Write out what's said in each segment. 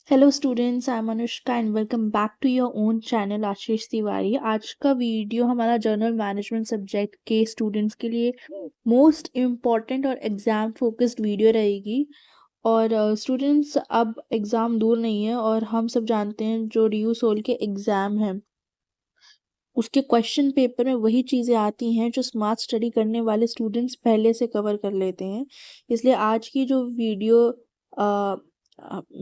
Hello students, I am Anushka and welcome back to your own channel Ashish Tiwari. आज का video हमारा general management subject के students के लिए मोस्ट इम्पॉर्टेंट और एग्ज़ाम फोकस्ड वीडियो रहेगी। और स्टूडेंट्स, अब एग्ज़ाम दूर नहीं है और हम सब जानते हैं जो ड्यू सोल के एग्ज़ाम हैं उसके क्वेश्चन पेपर में वही चीज़ें आती हैं जो स्मार्ट स्टडी करने वाले स्टूडेंट्स पहले से कवर कर लेते हैं। इसलिए आज की जो वीडियो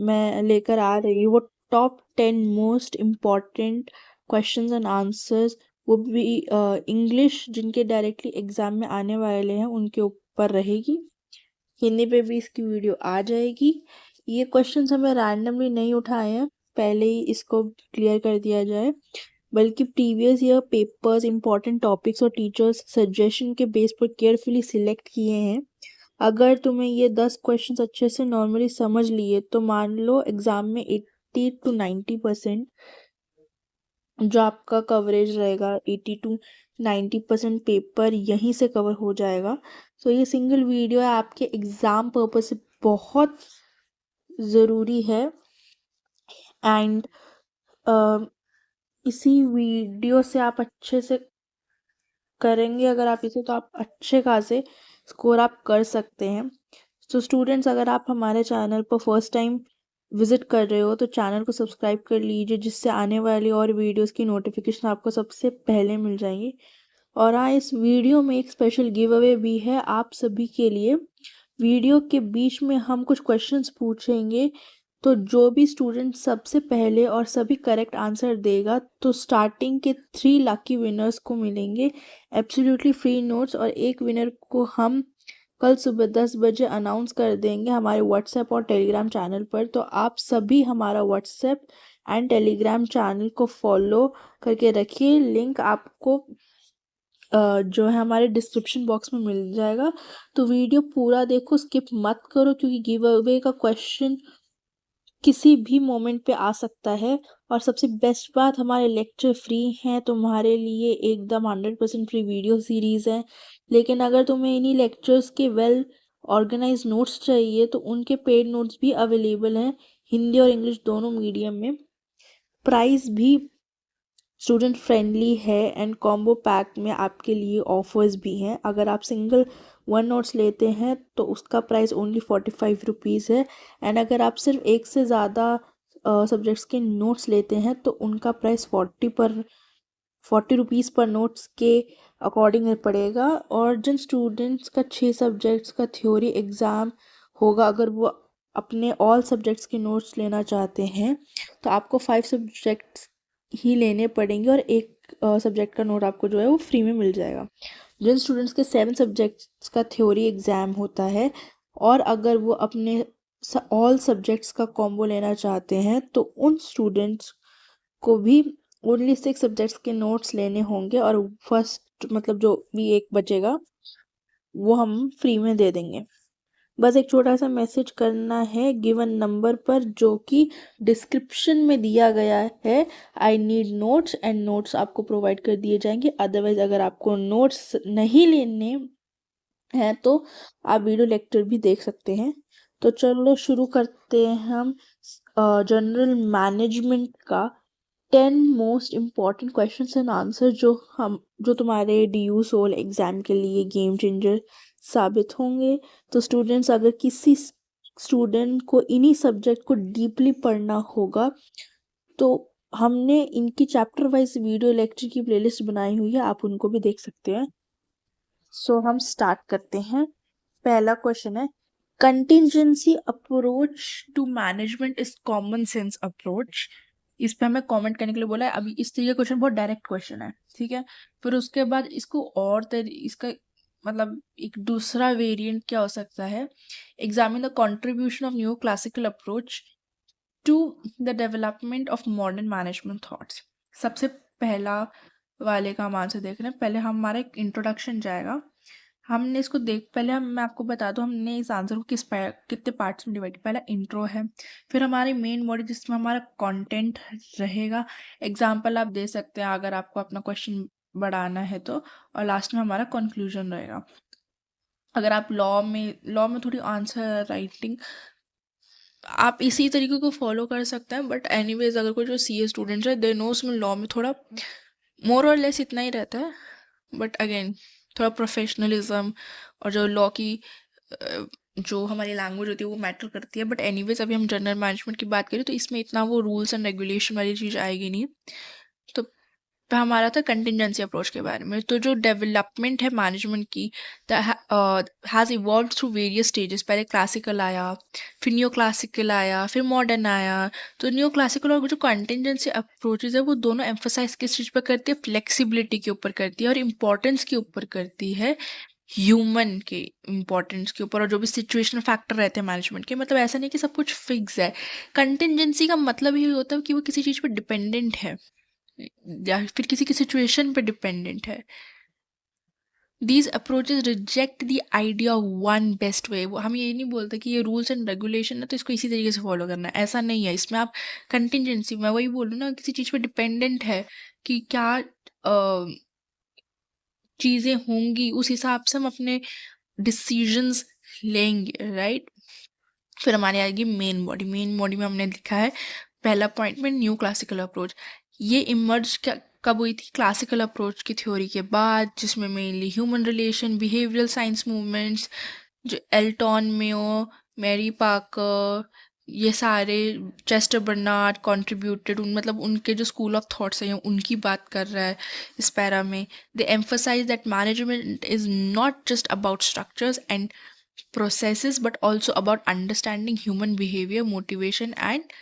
मैं लेकर आ रही हूँ वो top 10 most important questions and answers, वो भी इंग्लिश जिनके डायरेक्टली एग्जाम में आने वाले हैं उनके ऊपर रहेगी। हिंदी पे भी इसकी वीडियो आ जाएगी। ये क्वेश्चंस हमें रैंडमली नहीं उठाए हैं, पहले ही इसको क्लियर कर दिया जाए, बल्कि previous year papers, important topics और टीचर्स सजेशन के बेस पर केयरफुली सिलेक्ट किए हैं। अगर तुम्हें ये 10 क्वेश्चंस अच्छे से नॉर्मली समझ लिए तो मान लो एग्जाम में 80 to 90% जो आपका कवरेज रहेगा, 80 to 90% पेपर यहीं से कवर हो जाएगा। तो ये सिंगल वीडियो आपके एग्जाम पर्पज से बहुत ज़रूरी है। एंड इसी वीडियो से आप अच्छे से करेंगे अगर आप इसे, तो आप अच्छे खासे स्कोर आप कर सकते हैं। तो स्टूडेंट्स, अगर आप हमारे चैनल पर फर्स्ट टाइम विजिट कर रहे हो तो चैनल को सब्सक्राइब कर लीजिए, जिससे आने वाली और वीडियोस की नोटिफिकेशन आपको सबसे पहले मिल जाएंगी। और हाँ, इस वीडियो में एक स्पेशल गिव अवे भी है आप सभी के लिए। वीडियो के बीच में हम कुछ क्वेश्चंस पूछेंगे, तो जो भी स्टूडेंट सबसे पहले और सभी करेक्ट आंसर देगा तो स्टार्टिंग के 3 लकी विनर्स को मिलेंगे एब्सोल्युटली फ्री नोट्स, और एक विनर को हम कल सुबह 10 बजे अनाउंस कर देंगे हमारे व्हाट्सएप और टेलीग्राम चैनल पर। तो आप सभी हमारा व्हाट्सएप एंड टेलीग्राम चैनल को फॉलो करके रखिए। लिंक आपको जो है हमारे डिस्क्रिप्शन बॉक्स में मिल जाएगा। तो वीडियो पूरा देखो, स्किप मत करो, क्योंकि गिव अवे का क्वेश्चन किसी भी मोमेंट पे आ सकता है। और सबसे बेस्ट बात, हमारे लेक्चर फ्री हैं, तुम्हारे लिए एकदम 100% फ्री वीडियो सीरीज़ है। लेकिन अगर तुम्हें इन्हीं लेक्चर्स के वेल ऑर्गेनाइज नोट्स चाहिए तो उनके पेड नोट्स भी अवेलेबल हैं, हिंदी और इंग्लिश दोनों मीडियम में। प्राइस भी स्टूडेंट फ्रेंडली है एंड कॉम्बो पैक में आपके लिए ऑफर्स भी हैं। अगर आप सिंगल 1 नोट्स लेते हैं तो उसका प्राइस ओनली 45 रुपीज़ है। एंड अगर आप सिर्फ एक से ज़्यादा सब्जेक्ट्स के नोट्स लेते हैं तो उनका प्राइस 40 रुपीज़ पर नोट्स के अकॉर्डिंग पड़ेगा। और जिन स्टूडेंट्स का 6 सब्जेक्ट्स का थ्योरी एग्ज़ाम होगा, अगर वो अपने ऑल सब्जेक्ट्स के नोट्स लेना चाहते हैं तो आपको 5 सब्जेक्ट्स ही लेने पड़ेंगे और एक सब्जेक्ट का नोट आपको जो है वो फ्री में मिल जाएगा। जिन स्टूडेंट्स के 7 सब्जेक्ट्स का थ्योरी एग्ज़ाम होता है और अगर वो अपने ऑल सब्जेक्ट्स का कॉम्बो लेना चाहते हैं तो उन स्टूडेंट्स को भी ओनली 6 सब्जेक्ट्स के नोट्स लेने होंगे, और फर्स्ट मतलब जो भी एक बचेगा वो हम फ्री में दे देंगे। बस एक छोटा सा मैसेज करना है गिवन नंबर पर, जो कि डिस्क्रिप्शन में दिया गया है। I need notes, and notes आपको प्रोवाइड कर दिए जाएंगे। अदरवाइज अगर आपको नोट्स नहीं लेने हैं तो आप वीडियो लेक्चर भी देख सकते हैं। तो चलो शुरू करते हैं हम जनरल मैनेजमेंट का 10 most important questions and answer, जो तुम्हारे ड्यू सोल एग्जाम के लिए गेम चेंजर साबित होंगे। तो स्टूडेंट्स, अगर किसी स्टूडेंट को इन्हीं सब्जेक्ट को डीपली पढ़ना होगा तो हमने इनकी चैप्टर वाइज वीडियो लेक्चर की प्लेलिस्ट बनाई हुई है, आप उनको भी देख सकते हैं। सो हम स्टार्ट करते हैं। पहला क्वेश्चन है, contingency approach to management is common sense approach. इस पे हमें कमेंट करने के लिए बोला है। अभी इस तरीके क्वेश्चन बहुत डायरेक्ट क्वेश्चन है, ठीक है। फिर उसके बाद इसको इसका मतलब एक दूसरा वेरिएंट क्या हो सकता है, examine the contribution of new classical approach to the development of modern management thoughts. सबसे पहला वाले का हम आंसर देख रहे हैं। पहले हमारा एक इंट्रोडक्शन जाएगा, हमने इसको पहले मैं आपको बता दूं हमने इस आंसर को कितने पार्ट्स में डिवाइड किया। पहला इंट्रो है, फिर हमारी मेन बॉडी जिसमें हमारा कंटेंट रहेगा, एग्जाम्पल आप दे सकते हैं अगर आपको अपना क्वेश्चन बढ़ाना है तो, और लास्ट में हमारा कंक्लूजन रहेगा। अगर आप लॉ में थोड़ी आंसर राइटिंग आप इसी तरीके को फॉलो कर सकते हैं, बट एनीवेज अगर कोई जो सीए स्टूडेंट है दे नो उसमें लॉ में थोड़ा मोर और लेस इतना ही रहता है, बट अगेन थोड़ा प्रोफेशनलिज्म और जो लॉ की अ, जो हमारी लैंग्वेज होती है वो मैटर करती है। बट एनीवेज अभी हम जनरल मैनेजमेंट की बात करें तो इसमें इतना वो रूल्स एंड रेगुलेशन वाली चीज़ आएगी नहीं। तो हमारा था कंटिजेंसी अप्रोच के बारे में। तो जो डेवलपमेंट है मैनेजमेंट की has evolve through various stages. पहले क्लासिकल आया, फिर न्यू क्लासिकल आया, फिर मॉडर्न आया। तो न्यू क्लासिकल और जो कंटिजेंसी अप्रोचेज है वो दोनों एम्फोसाइज किस चीज़ पर करती है, फ्लेक्सिबिलिटी के ऊपर करती है और इम्पोर्टेंस के ऊपर करती है, ह्यूमन के इम्पोर्टेंस के ऊपर। और जो भी सिचुएशनल फैक्टर रहते हैं मैनेजमेंट के, मतलब ऐसा नहीं कि सब कुछ फिक्स है। कंटिजेंसी का मतलब ये होता है कि वो किसी चीज़ पर डिपेंडेंट है या फिर किसी की सिचुएशन पे डिपेंडेंट है। These approaches reject the idea of one best way. हम ये नहीं बोलते कि ये रूल्स एंड रेगुलेशन है तो इसको इसी तरीके से फॉलो करना है, ऐसा नहीं है। इसमें आप कंटिजेंसी, मैं वही बोलूँ ना, किसी चीज़ पे डिपेंडेंट है कि क्या चीज़ें होंगी, उस हिसाब से हम अपने डिसीजंस लेंगे, राइट। फिर हमारी आएगी मेन बॉडी। मेन बॉडी में हमने लिखा है पहला पॉइंट में न्यू क्लासिकल अप्रोच। ये इमर्ज कब हुई थी, क्लासिकल अप्रोच की थ्योरी के बाद, जिसमें mainly human relation, behavioural science movements, जो एल्टॉन मेयो, मैरी पार्कर, ये सारे, चेस्टर बर्नार्ड कंट्रीब्यूटेड, मतलब उनके जो स्कूल ऑफ थॉट्स हैं उनकी बात कर रहा है इस पैरा में। They emphasize that management is not just about structures and processes but also about understanding human behavior, motivation and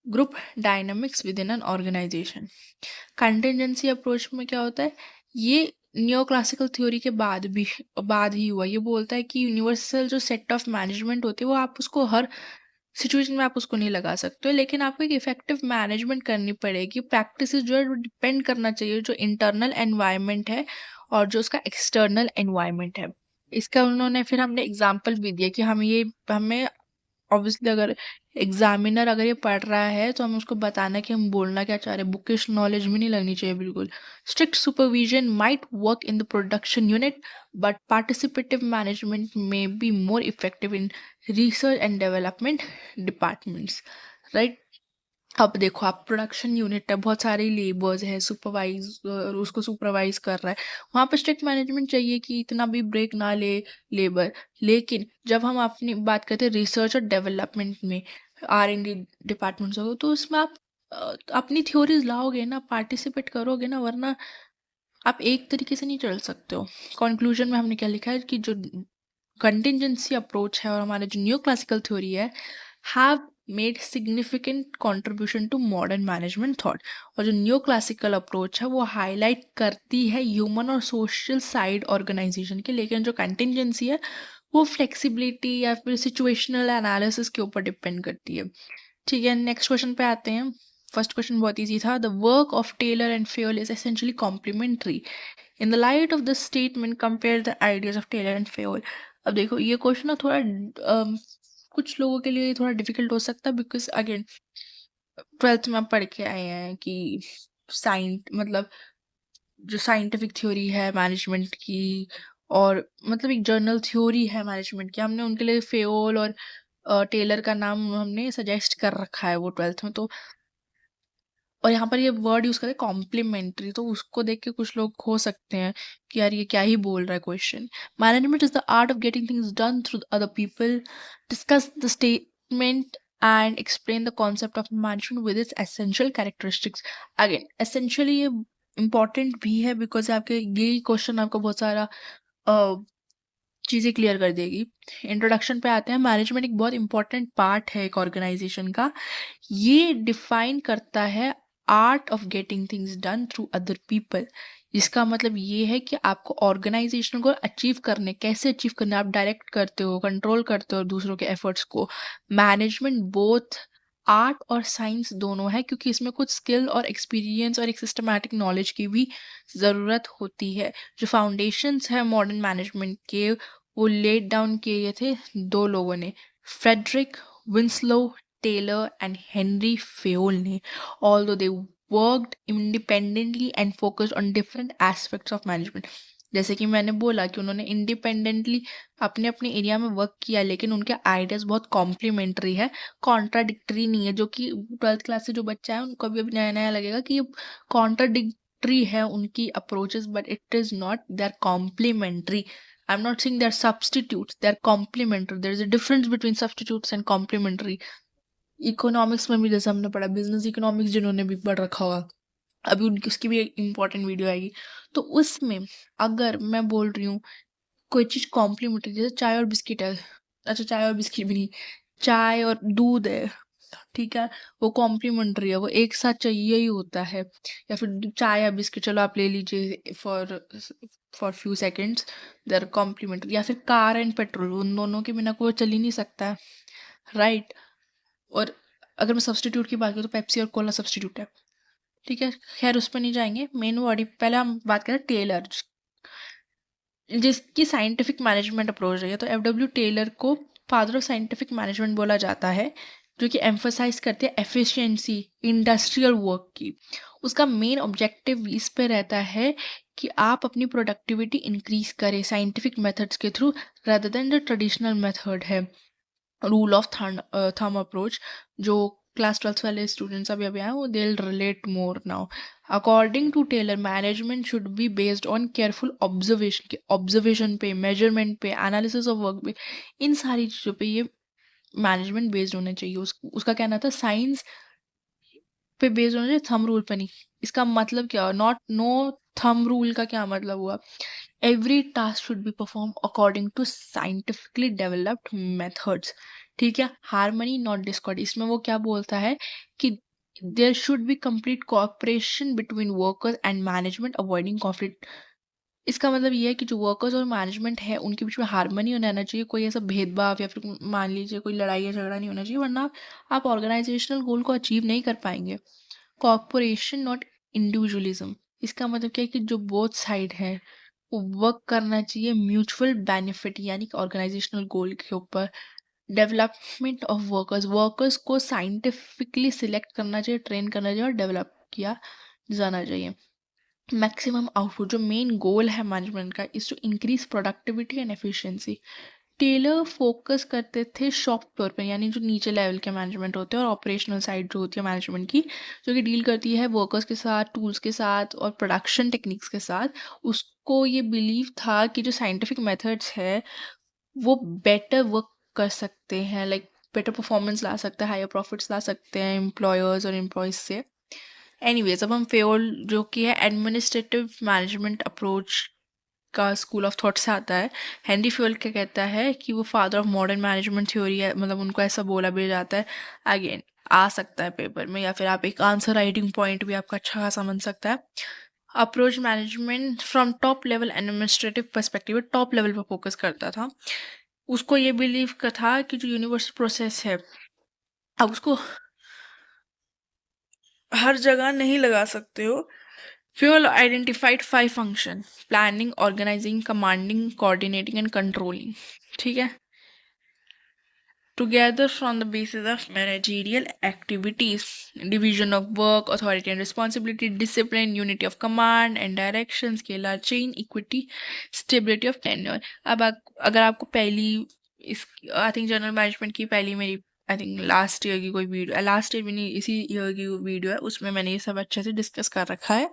group dynamics within an organization. Contingency approach में क्या होता है, ये न्यो क्लासिकल थ्योरी के बाद ही हुआ। ये बोलता है कि यूनिवर्सल जो सेट ऑफ मैनेजमेंट होती है वो आप उसको हर सिचुएशन में आप उसको नहीं लगा सकते हो, लेकिन आपको एक इफेक्टिव मैनेजमेंट करनी पड़ेगी। प्रैक्टिस जो है वो डिपेंड करना चाहिए जो इंटरनल एनवायरनमेंट है और जो उसका एक्सटर्नल एनवायरनमेंट है। इसका उन्होंने फिर हमने एग्जाम्पल भी दिया कि हमें ऑब्वियसली अगर एग्जामिनर अगर ये पढ़ रहा है तो हमें उसको बताना कि हम बोलना क्या चाह रहे हैं। बुकिश नॉलेज भी नहीं लगनी चाहिए बिल्कुल। Strict supervision might work in the production unit but participative management may be more effective in research and development departments, right. अब देखो, आप प्रोडक्शन यूनिट है, बहुत सारे लेबर्स है, सुपरवाइज उसको सुपरवाइज कर रहा है, वहाँ पे स्ट्रिक्ट मैनेजमेंट चाहिए कि इतना भी ब्रेक ना ले लेबर। लेकिन जब हम अपनी बात करते हैं रिसर्च और डेवलपमेंट में, R&D डिपार्टमेंट्स हो, तो उसमें आप अपनी थ्योरीज लाओगे ना, पार्टिसिपेट करोगे ना, वरना आप एक तरीके से नहीं चल सकते हो। कंक्लूजन में हमने क्या लिखा है कि जो कंटिजेंसी अप्रोच है और हमारे जो न्यू क्लासिकल थ्योरी है have made significant contribution to modern management thought. और जो न्यू क्लासिकल अप्रोच है वो हाईलाइट करती है ह्यूमन और सोशल साइड ऑर्गेनाइजेशन के, लेकिन जो कंटिजेंसी है वो फ्लेक्सिबिलिटी या फिर सिचुएशनल एनालिसिस के ऊपर डिपेंड करती है। ठीक है, नेक्स्ट क्वेश्चन पे आते हैं। फर्स्ट क्वेश्चन बहुत इजी था। The work of Taylor and Fayol is essentially complementary. In the light of this statement compare the ideas of Taylor and Fayol. अब देखो, ये क्वेश्चन ना थोड़ा कुछ लोगों के लिए थोड़ा डिफिकल्ट हो सकता है, बिकॉज अगेन 12th में आप पढ़ के आए हैं कि मतलब जो साइंटिफिक थ्योरी है मैनेजमेंट की, और मतलब एक जर्नल थ्योरी है मैनेजमेंट की, हमने उनके लिए फेयोल और टेलर का नाम हमने सजेस्ट कर रखा है वो 12th में। तो और यहाँ पर ये वर्ड यूज करते हैं कॉम्प्लीमेंट्री, तो उसको देख के कुछ लोग हो सकते हैं कि यार ये क्या ही बोल रहा है question. Management is the art of getting things done through other people. Discuss the statement and explain the concept of management with its essential characteristics. Again essentially ये इंपॉर्टेंट भी है बिकॉज आपके ये क्वेश्चन आपको बहुत सारा चीज़ें क्लियर कर देगी। इंट्रोडक्शन पे आते हैं। मैनेजमेंट एक बहुत इंपॉर्टेंट पार्ट है एक ऑर्गेनाइजेशन का। ये डिफाइन करता है art of getting things done through other people. इसका मतलब ये है कि आपको ऑर्गेनाइजेशन को अचीव करने, कैसे अचीव करना, आप डायरेक्ट करते हो, कंट्रोल करते हो दूसरों के एफर्ट्स को। मैनेजमेंट बोथ आर्ट और साइंस दोनों है, क्योंकि इसमें कुछ स्किल और एक्सपीरियंस और एक सिस्टमैटिक नॉलेज की भी ज़रूरत होती है। जो फाउंडेशंस है मॉडर्न मैनेजमेंट के वो लेड डाउन किए थे दो लोगों ने, Frederick Winslow Taylor and Henri Fayol ने। Although they worked independently and focused on different aspects of management. जैसे कि मैंने बोला कि उन्होंने इंडिपेंडेंटली अपने अपने एरिया में वर्क किया, लेकिन उनके आइडियाज़ बहुत कॉम्प्लीमेंट्री है, कॉन्ट्राडिक्टरी नहीं है, जो कि 12th क्लास से जो बच्चा है उनको भी अभी नया-नया लगेगा कि ये कॉन्ट्राडिक्टरी है उनकी approaches, but it is not, they are complementary. I am not saying they are substitutes, they are complementary, there is a difference between substitutes and complementary. Economics में भी जैसे हमने पढ़ा, बिज़नेस इकोनॉमिक्स जिन्होंने भी पढ़ रखा होगा, अभी उनकी उसकी भी एक इम्पोर्टेंट वीडियो आएगी। तो उसमें अगर मैं बोल रही हूँ कोई चीज़ कॉम्प्लीमेंट्री, जैसे चाय और बिस्किट है, अच्छा चाय और बिस्किट भी नहीं, चाय और दूध है, ठीक है, वो कॉम्प्लीमेंट्री है, वो एक साथ चाहिए ही होता है। या फिर चाय या बिस्किट चलो आप ले लीजिए for few seconds, they are complementary. या फिर कार एंड पेट्रोल, उन दोनों के बिना कोई चल ही नहीं सकता है, राइट। और अगर मैं सब्स्टिट्यूट की बात करूँ तो पेप्सी और कोला सब्स्टिट्यूट है, ठीक है, खैर उस पर नहीं जाएंगे। मेन बॉडी पहले हम बात करें टेलर, जिसकी साइंटिफिक मैनेजमेंट अप्रोच रही है। तो एफ.डब्ल्यू. टेलर को फादर ऑफ साइंटिफिक मैनेजमेंट बोला जाता है, जो कि एम्फोसाइज करते हैं एफिशिएंसी इंडस्ट्रियल वर्क की। उसका मेन ऑब्जेक्टिव इस पे रहता है कि आप अपनी प्रोडक्टिविटी इंक्रीज करें साइंटिफिक मेथड्स के थ्रू, रादर देन जो ट्रेडिशनल मेथड है, रूल ऑफ थंब अप्रोच, जो क्लास 12th वाले स्टूडेंट्स अभी अभी आए वो they relate more now. According to Taylor, management should be based on careful observation पे, मेजरमेंट पे, एनालिसिस ऑफ वर्क पे, इन सारी चीज़ों पे ये मैनेजमेंट बेस्ड होना चाहिए। उसका कहना था साइंस पे बेस्ड होना चाहिए, थंब रूल पे नहीं। इसका मतलब क्या हुआ, नॉट नो थंब रूल का क्या मतलब हुआ, every task should be perform according to scientifically developed methods, ठीक है, हार्मनी नॉट डिस्कॉर्ड। इसमें वो क्या बोलता है कि there should be complete cooperation between workers and management, avoiding conflict. इसका मतलब ये है कि जो वर्कर्स और मैनेजमेंट है उनके बीच में हार्मनी होना चाहिए, कोई ऐसा भेदभाव या फिर मान लीजिए कोई लड़ाई या झगड़ा नहीं होना चाहिए, वरना आप ऑर्गेनाइजेशनल गोल को अचीव नहीं कर पाएंगे। कॉर्पोरेशन नॉट इंडिविजुअलिज्म, इसका मतलब क्या है कि जो बोथ साइड है वो वर्क करना चाहिए म्यूचुअल बेनिफिट, यानी कि ऑर्गेनाइजेशनल गोल के ऊपर। डेवलपमेंट ऑफ वर्कर्स, वर्कर्स को साइंटिफिकली सिलेक्ट करना चाहिए, ट्रेन करना चाहिए और डेवलप किया जाना चाहिए। मैक्सिमम आउटपुट, जो मेन गोल है मैनेजमेंट का, is to increase productivity and efficiency. Taylor focus करते थे शॉप फ्लोर पे, यानी जो नीचे लेवल के मैनेजमेंट होते हैं, और ऑपरेशनल साइड जो होती है मैनेजमेंट की, जो कि डील करती है वर्कर्स के साथ, टूल्स के साथ और प्रोडक्शन टेक्निक्स के साथ। उसको ये बिलीव था कि जो साइंटिफिक मेथड्स है वो बेटर वर्क कर सकते हैं, लाइक बेटर परफॉर्मेंस ला सकते हैं, हायर प्रॉफिट्स ला सकते हैं एम्प्लॉयर्स और एम्प्लॉयज से। एनीवेज, अब हम फेयोल जो कि है एडमिनिस्ट्रेटिव मैनेजमेंट अप्रोच का स्कूल ऑफ थॉट से आता है। हेनरी फेयोल क्या कहता है कि वो father of modern management theory है, मतलब उनको ऐसा बोला भी जाता है। अगेन आ सकता है पेपर में, या फिर आप एक आंसर राइटिंग पॉइंट भी आपका अच्छा खासा बन सकता है। Approach management from top level administrative perspective, top level पर फोकस करता था। उसको ये बिलीव का था कि जो यूनिवर्सल प्रोसेस है, आप उसको हर जगह नहीं लगा सकते हो। Fuel identified 5 function: planning, organizing, commanding, coordinating and controlling, ठीक है, together from the basis of managerial activities, division of work, authority and responsibility, discipline, unity of command and direction, scalar chain, equity, stability of tenure। अब अगर आपको पहली इस I think general management की पहली मेरी आई थिंक लास्ट ईयर की कोई वीडियो, लास्ट ईयर भी नहीं इसी ईयर की वीडियो है, उसमें मैंने ये सब अच्छे से डिस्कस कर रखा है।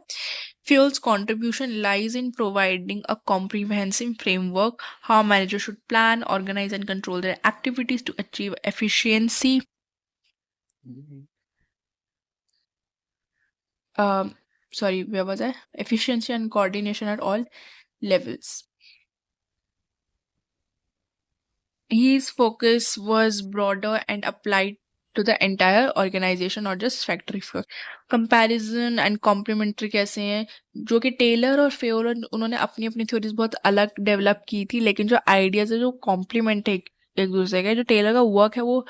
Fuel's contribution lies in providing a comprehensive framework how managers should plan, organize, and control their activities to achieve efficiency. Um, Sorry, where was I? Efficiency and coordination at all levels. His focus was broader and applied to the entire organization, not just factory floor. Comparison and complementary कैसे हैं, जो कि Taylor और Fayol उन्होंने अपनी अपनी theories बहुत अलग डेवलप की थी, लेकिन जो आइडियाज है जो कॉम्प्लीमेंट है एक दूसरे के। जो टेलर का वर्क है वो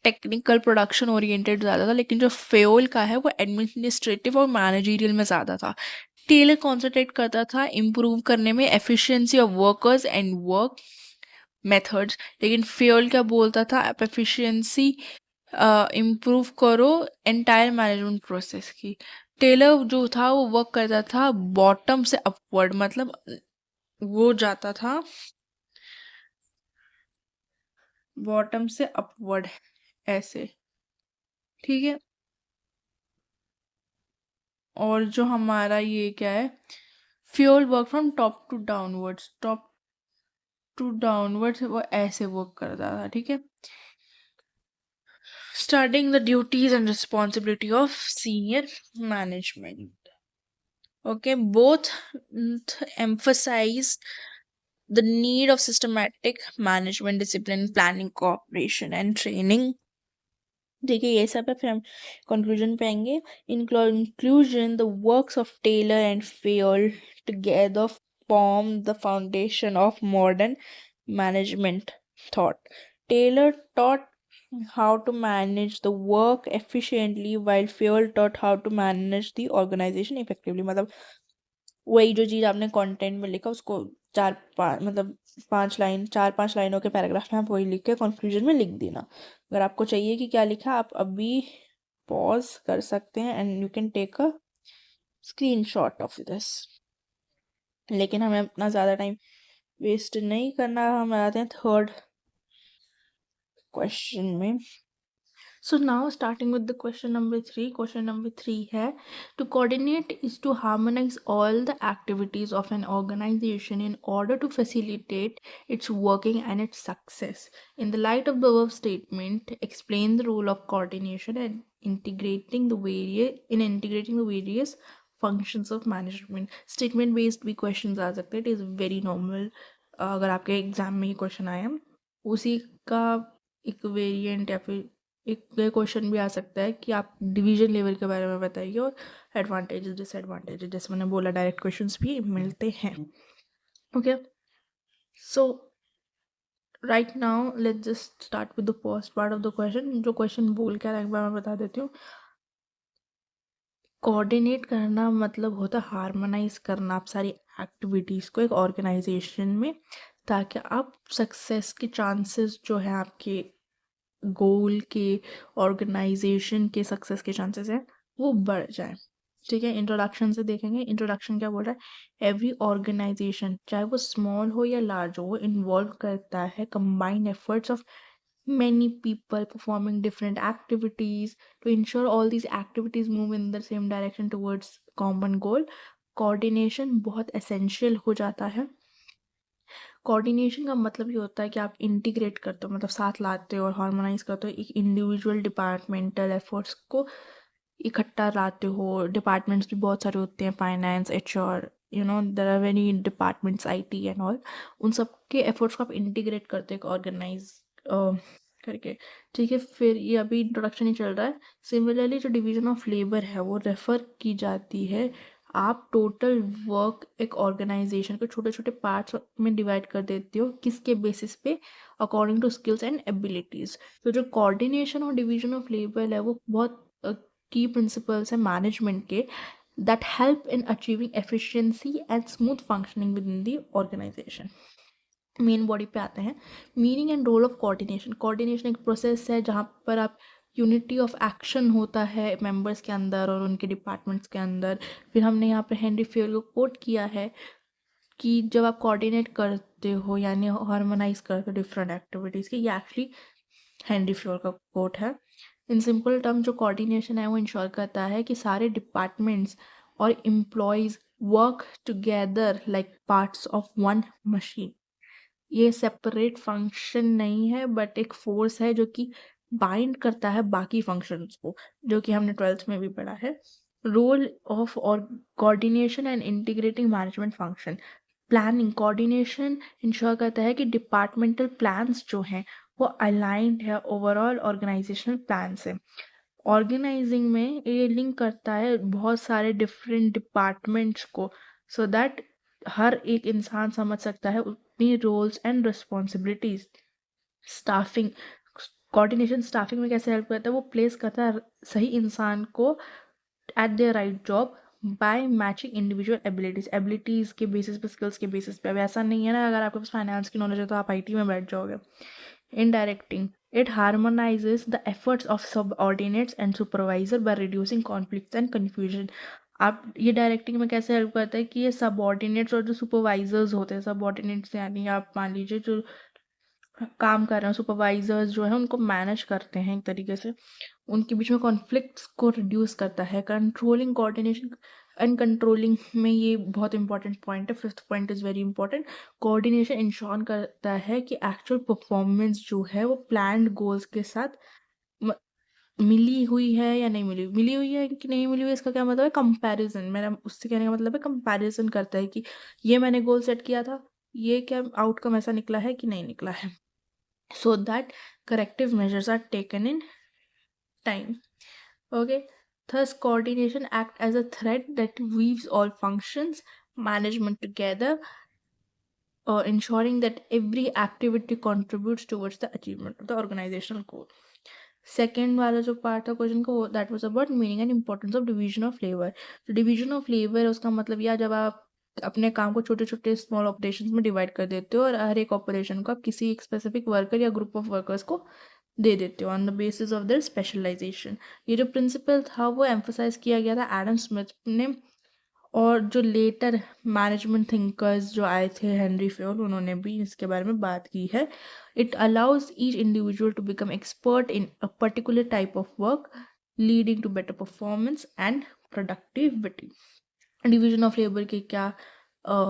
टेक्निकल प्रोडक्शन ओरिएंटेड ज़्यादा था, लेकिन जो फेयोल का है वो एडमिनिस्ट्रेटिव और मैनेजरियल में ज़्यादा था। टेलर कॉन्सेंट्रेट करता था इम्प्रूव करने में efficiency of workers and work methods, लेकिन फेयोल क्या बोलता था, आप एफिशिएंसी इम्प्रूव करो एंटायर मैनेजमेंट प्रोसेस की। टेलर जो था वो वर्क करता था बॉटम से अपवर्ड, मतलब वो जाता था बॉटम से अपवर्ड ऐसे, ठीक है। और जो हमारा ये क्या है, Fayol work from top to downwards, top to downwards वो ऐसे वर्क करता था, ठीक है। Starting the duties and responsibility of senior management. Okay, both emphasize the need of systematic management, discipline, planning, cooperation, and training. देखिए ये सब है, फिर हम कंक्लूजन पे आएंगे. In conclusion, the works of Taylor and Fayol together form the foundation of modern management thought. Taylor taught how to manage the work efficiently while Fayol taught how to manage the organization effectively. मतलब वही जो चीज़ आपने content में लिखा उसको चार पाँच मतलब 5 लाइन 4-5 लाइनों के पैराग्राफ में आप वही लिख के कंक्लूजन में लिख देना. अगर आपको चाहिए कि क्या लिखा, आप अभी पॉज कर सकते हैं and you can take a screenshot of this. लेकिन हमें अपना ज़्यादा टाइम वेस्ट नहीं करना. हम आते हैं थर्ड क्वेश्चन में. So now starting with the question number 3. Question number 3 है, to coordinate is to harmonize all the activities of an organization in order to facilitate its working and its success. In the light of the above statement, explain the role of coordination and integrating the various functions of management. Statement based भी questions आ सकते हैं. It is very normal. अगर आपके exam में ये question आया, उसी का एक वेरिएंट या फिर एक क्वेश्चन भी आ सकता है कि आप डिवीजन लेवल के बारे में बताइए और एडवांटेजेस डिसएडवांटेजेस, जैसे मैंने बोला डायरेक्ट क्वेश्चंस भी मिलते हैं. Okay, so right now let's just start with the first part of the question. जो क्वेश्चन बोल के एक बार मैं बता देती हूँ. कोऑर्डिनेट करना मतलब होता है हार्मोनाइज करना आप सारी एक्टिविटीज़ को एक ऑर्गेनाइजेशन में, ताकि आप सक्सेस के चांसेस जो है आपके गोल के, ऑर्गेनाइजेशन के सक्सेस के चांसेस हैं वो बढ़ जाए. ठीक है, इंट्रोडक्शन से देखेंगे. इंट्रोडक्शन क्या बोल रहा है, एवरी ऑर्गेनाइजेशन चाहे वो स्मॉल हो या लार्ज हो, वो इन्वॉल्व करता है combined efforts of many people performing different activities to ensure all these activities move in the same direction towards common goal. Coordination बहुत एसेंशियल हो जाता है. कोऑर्डिनेशन का मतलब ये होता है कि आप इंटीग्रेट करते हो, मतलब साथ लाते हो और हार्मोनाइज करते हो एक इंडिविजुअल डिपार्टमेंटल एफर्ट्स को इकट्ठा लाते हो. डिपार्टमेंट्स भी बहुत सारे होते हैं, finance, HR, there are very departments, IT and all. उन सब के एफर्ट्स को आप इंटीग्रेट करते हो ऑर्गेनाइज करके. ठीक है, फिर ये अभी इंट्रोडक्शन ही चल रहा है. सिमिलरली जो डिवीजन ऑफ लेबर है वो रेफर की जाती है. आप टोटल वर्क एक ऑर्गेनाइजेशन को छोटे छोटे पार्ट्स में डिवाइड कर देते हो. किसके बेसिस पे, according to skills and abilities. तो जो कोऑर्डिनेशन और डिवीजन ऑफ लेबर है वो बहुत की प्रिंसिपल्स है मैनेजमेंट के, that help in achieving efficiency and smooth functioning within the organization. Main body पे आते हैं. Meaning and role of coordination. Coordination एक प्रोसेस है जहाँ पर आप यूनिटी ऑफ एक्शन होता है मेंबर्स के अंदर और उनके डिपार्टमेंट्स के अंदर. फिर हमने यहाँ पर हेनरी फेयर को कोट किया है कि जब आप कोऑर्डिनेट करते हो यानी हार्मोनाइज करते हो डिफरेंट एक्टिविटीज़ की, ये एक्चुअली हेनरी फेयर का कोट है. इन सिंपल टर्म जो कोऑर्डिनेशन है वो इंश्योर करता है कि सारे डिपार्टमेंट्स और employees work together like parts of one machine. ये सेपरेट फंक्शन नहीं है बट एक फोर्स है जो कि बाइंड करता है बाकी फंक्शंस को, जो कि हमने 12th में भी पढ़ा है. रोल ऑफ और coordination and integrating management function. Planning. Coordination ensure करता है कि डिपार्टमेंटल प्लान्स जो हैं वो अलाइंड है ओवरऑल ऑर्गेनाइजेशनल प्लान से. ऑर्गेनाइजिंग में ये लिंक करता है बहुत सारे डिफरेंट डिपार्टमेंट्स को, सो दैट हर एक इंसान समझ सकता है अपनी roles and responsibilities. Staffing. Coordination staffing में कैसे हेल्प करता है, वो प्लेस करता है सही इंसान को at the right job by matching individual abilities के बेसिस पे, स्किल्स के बेसिस पे. अब ऐसा नहीं है ना अगर आपके पास फाइनेंस की नॉलेज है तो आप IT में बैठ जाओगे. Indirecting. It harmonizes the efforts of subordinates and supervisor by reducing conflicts and confusion. आप ये डायरेक्टिंग में कैसे हेल्प करता है कि ये सबऑर्डिनेट्स और जो सुपरवाइजर्स होते हैं, सबऑर्डिनेट्स यानी आप मान लीजिए जो काम कर रहे हैं, सुपरवाइजर्स जो है उनको मैनेज करते हैं एक तरीके से, उनके बीच में कॉन्फ्लिक्ट्स को रिड्यूस करता है। कंट्रोलिंग कोऑर्डिनेशन एंड कंट्रोलिंग में ये बहुत इंपॉर्टेंट पॉइंट है, fifth point is very important. Coordination ensure करता है कि एक्चुअल परफॉर्मेंस जो है वो प्लान्ड गोल्स के साथ म- मिली हुई है या नहीं मिली हुई है कि नहीं मिली हुई है। इसका क्या मतलब है? कंपैरिजन, मेरा उससे कहने का मतलब है कंपैरिजन करता है कि ये मैंने गोल सेट किया था, ये क्या आउटकम ऐसा निकला है कि नहीं निकला है, so that corrective measures are taken in time. Okay, thus coordination act as a thread that weaves all functions management together, ensuring that every activity contributes towards the achievement of the organizational goal. Second वाला जो part था question का, वो that was about meaning and importance of division of labour. तो division of labour है उसका मतलब यह जब आप अपने काम को छोटे छोटे स्मॉल ऑपरेशंस में डिवाइड कर देते हो और हर एक ऑपरेशन को आप किसी एक स्पेसिफिक वर्कर या ग्रुप ऑफ वर्कर्स को दे देते हो on the basis of their specialisation. ये जो प्रिंसिपल था वो एम्फोसाइज किया गया था एडम स्मिथ ने, और जो लेटर मैनेजमेंट थिंकर्स जो आए थे, हेनरी फ्योल, उन्होंने भी इसके बारे में बात की है। It allows each individual to become expert in a particular type of work, leading to better performance and productivity. Division of labour के क्या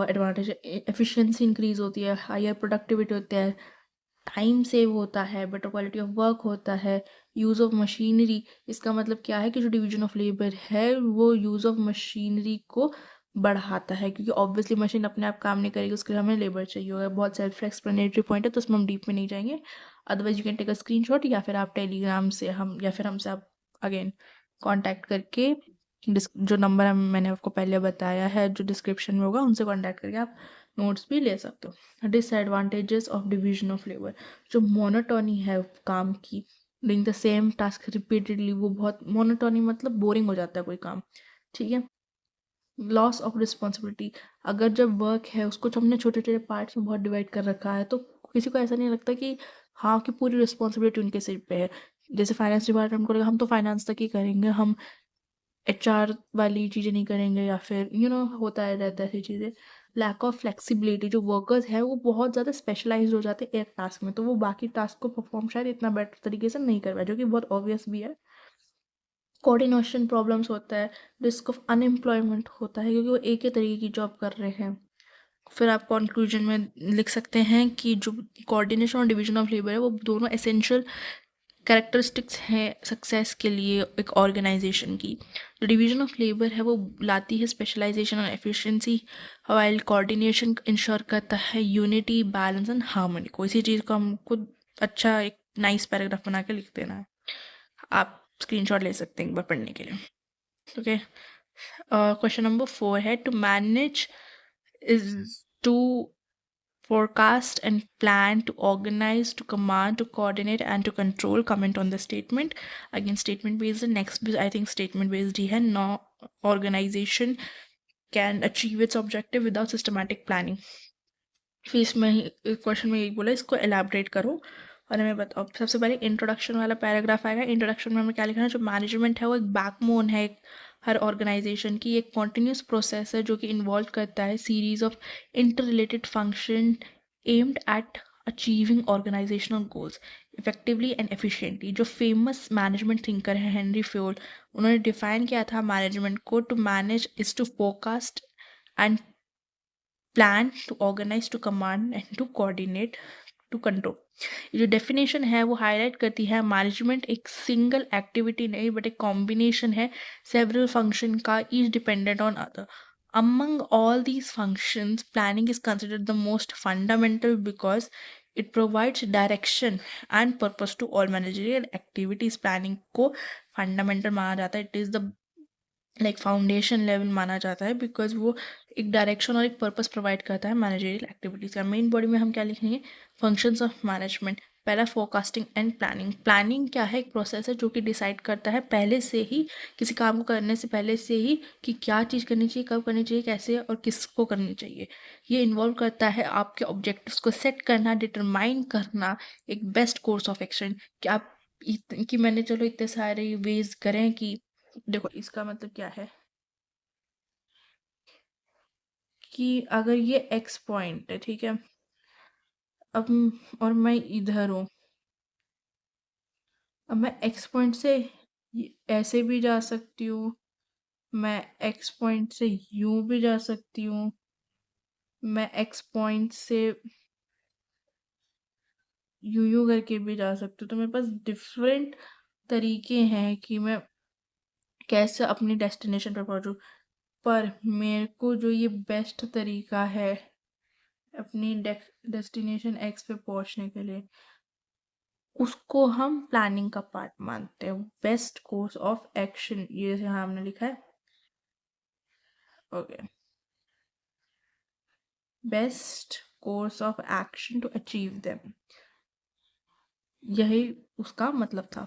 एडवांटेज? एफिशिएंसी इंक्रीज होती है, हायर प्रोडक्टिविटी होती है, टाइम सेव होता है, बेटर क्वालिटी ऑफ वर्क होता है, यूज़ ऑफ मशीनरी। इसका मतलब क्या है कि जो डिवीजन ऑफ लेबर है वो यूज़ ऑफ मशीनरी को बढ़ाता है, क्योंकि ऑब्वियसली मशीन अपने आप काम नहीं करेगी, उसके लिए हमें लेबर चाहिए होगा। बहुत सेल्फ एक्सप्लेनेटरी पॉइंट है, तो उसमें हम डीप में नहीं जाएंगे। Otherwise you can take a screenshot, या फिर आप टेलीग्राम से हम या फिर हमसे आप अगेन कांटेक्ट करके जो नंबर मैंने आपको पहले बताया है जो डिस्क्रिप्शन में होगा, उनसे कांटेक्ट करके आप नोट्स भी ले सकते हो। Disadvantages of division of labour, जो मोनोटोनी है काम की, doing the same task repeatedly, वो बहुत मोनोटोनी मतलब बोरिंग हो जाता है कोई काम, ठीक है। लॉस ऑफ रिस्पॉन्सिबिलिटी, अगर जब वर्क है उसको जब हमने छोटे छोटे पार्ट्स में बहुत डिवाइड कर रखा है तो किसी को ऐसा नहीं लगता कि हाँ कि पूरी रिस्पॉन्सिबिलिटी उनके सिर पे है। जैसे फाइनेंस डिपार्टमेंट को लगा हम तो फाइनेंस तक ही करेंगे, हम एचआर वाली चीज़ें नहीं करेंगे, या फिर होता है रहता है ऐसी चीज़ें। लैक ऑफ फ्लेक्सिबिलिटी, जो वर्कर्स हैं वो बहुत ज़्यादा स्पेशलाइज्ड हो जाते हैं एक टास्क में, तो वो बाकी टास्क को परफॉर्म शायद इतना बेटर तरीके से नहीं कर पाए, जो कि बहुत ऑब्वियस भी है। कोऑर्डिनेशन प्रॉब्लम्स होता है, रिस्क ऑफ अनएम्प्लॉयमेंट होता है क्योंकि वो एक ही तरीके की जॉब कर रहे हैं। फिर आप कंक्लूजन में लिख सकते हैं कि जो कोऑर्डिनेशन और डिवीजन ऑफ लेबर है वो दोनों एसेंशियल कैरेक्टरिस्टिक्स हैं सक्सेस के लिए एक ऑर्गेनाइजेशन की। जो डिवीजन ऑफ लेबर है वो लाती है स्पेशलाइजेशन और एफिशिएंसी, वाइल कोऑर्डिनेशन इंश्योर करता है यूनिटी, बैलेंस एंड हार्मनी को। इसी चीज़ को हमको अच्छा एक नाइस पैराग्राफ बना के लिख देना है। आप स्क्रीनशॉट ले सकते हैं एक बार पढ़ने के लिए। ओके, क्वेश्चन नंबर 4 है to manage is to forecast and plan, to organize, to command, to coordinate and to control. Comment on the statement. Again statement based, next I think statement based ही है। No organization can achieve its objective without systematic planning। फिर इसमें question में यही बोला इसको elaborate करो और हमें बताओ। सबसे पहले इंट्रोडक्शन वाला पैराग्राफ आएगा। इंट्रोडक्शन में हमें क्या लिखना है? जो मैनेजमेंट है वो एक बैकबोन है हर ऑर्गेनाइजेशन की, एक कॉन्टिन्यूस प्रोसेस है जो कि इन्वॉल्व करता है series of interrelated function aimed at achieving organisational goals effectively and efficiently. जो फेमस मैनेजमेंट थिंकर है हेनरी फ्योल, उन्होंने डिफाइन किया था मैनेजमेंट को, to manage is to forecast and plan, to organise, to command and to coordinate, to control. ये जो definition है वो हाईलाइट करती है मैनेजमेंट एक सिंगल एक्टिविटी नहीं बट एक कॉम्बिनेशन है सेवरल फंक्शन का, each dependent on other. Among all these functions planning is considered the most fundamental because it provides direction and purpose to all managerial activities. Planning को fundamental माना जाता है, it is the like foundation level माना जाता है, because वो एक direction और एक पर्पस प्रोवाइड करता है मैनेजरियल एक्टिविटीज़ का। मेन बॉडी में हम क्या लिखेंगे? Functions of management. पहला फोरकास्टिंग एंड प्लानिंग। प्लानिंग क्या है? एक प्रोसेस है जो कि डिसाइड करता है पहले से ही, किसी काम को करने से पहले से ही, कि क्या चीज़ करनी चाहिए, कब करनी चाहिए, कैसे और किसको करनी चाहिए। ये इन्वॉल्व करता है आपके ऑब्जेक्टिव्स को सेट करना, डिटरमाइन करना एक बेस्ट कोर्स ऑफ एक्शन, कि आप कि मैंने चलो इतने सारे वेज करें कि देखो इसका मतलब क्या है कि अगर ये एक्स पॉइंट है, ठीक है, अब और मैं इधर हूँ, अब मैं एक्स पॉइंट से ऐसे भी जा सकती हूँ, मैं एक्स पॉइंट से यूं भी जा सकती हूँ, मैं एक्स पॉइंट से यूं करके भी जा सकती हूँ। तो मेरे पास डिफरेंट तरीके हैं कि मैं कैसे अपनी डेस्टिनेशन पर पहुँचूँ। पर मेरे को जो ये बेस्ट तरीका है अपनी डेस्टिनेशन एक्स पे पहुँचने के लिए, उसको हम प्लानिंग का पार्ट मानते हैं। बेस्ट कोर्स ऑफ एक्शन, ये यहाँ हमने लिखा है। Okay, best course of action to achieve them, यही उसका मतलब था।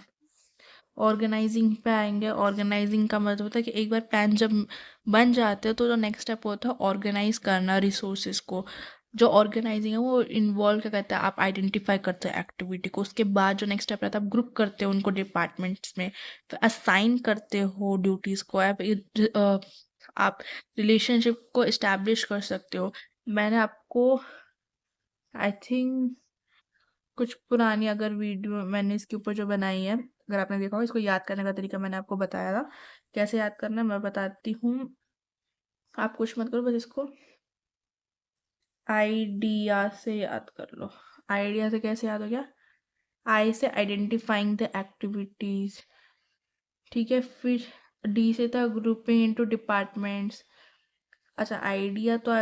ऑर्गेनाइजिंग पे आएंगे। ऑर्गेनाइजिंग का मतलब होता है कि एक बार प्लान जब बन जाते हैं तो जो नेक्स्ट स्टेप होता है ऑर्गेनाइज करना रिसोर्सेज को। जो ऑर्गेनाइजिंग है वो इन्वॉल्व क्या करता है, आप आइडेंटिफाई करते हैं एक्टिविटी को, उसके बाद जो नेक्स्ट स्टेप रहता है आप ग्रुप करते हो उनको डिपार्टमेंट्स में, फिर असाइन करते हो ड्यूटीज़ को। आप रिलेशनशिप को इस्टेब्लिश कर सकते हो। मैंने आपको आई थिंक कुछ पुरानी अगर वीडियो मैंने इसके ऊपर जो बनाई है, अगर आपने देखा हो, इसको याद करने का तरीका मैंने आपको बताया था। कैसे याद करना है मैं बताती हूँ, आप कुछ मत करो, बस इसको आइडिया से याद कर लो। आइडिया से कैसे याद हो गया? आई से आइडेंटिफाइंग द एक्टिविटीज, ठीक है, फिर डी से था ग्रुपिंग इनटू डिपार्टमेंट्स। अच्छा, आइडिया तो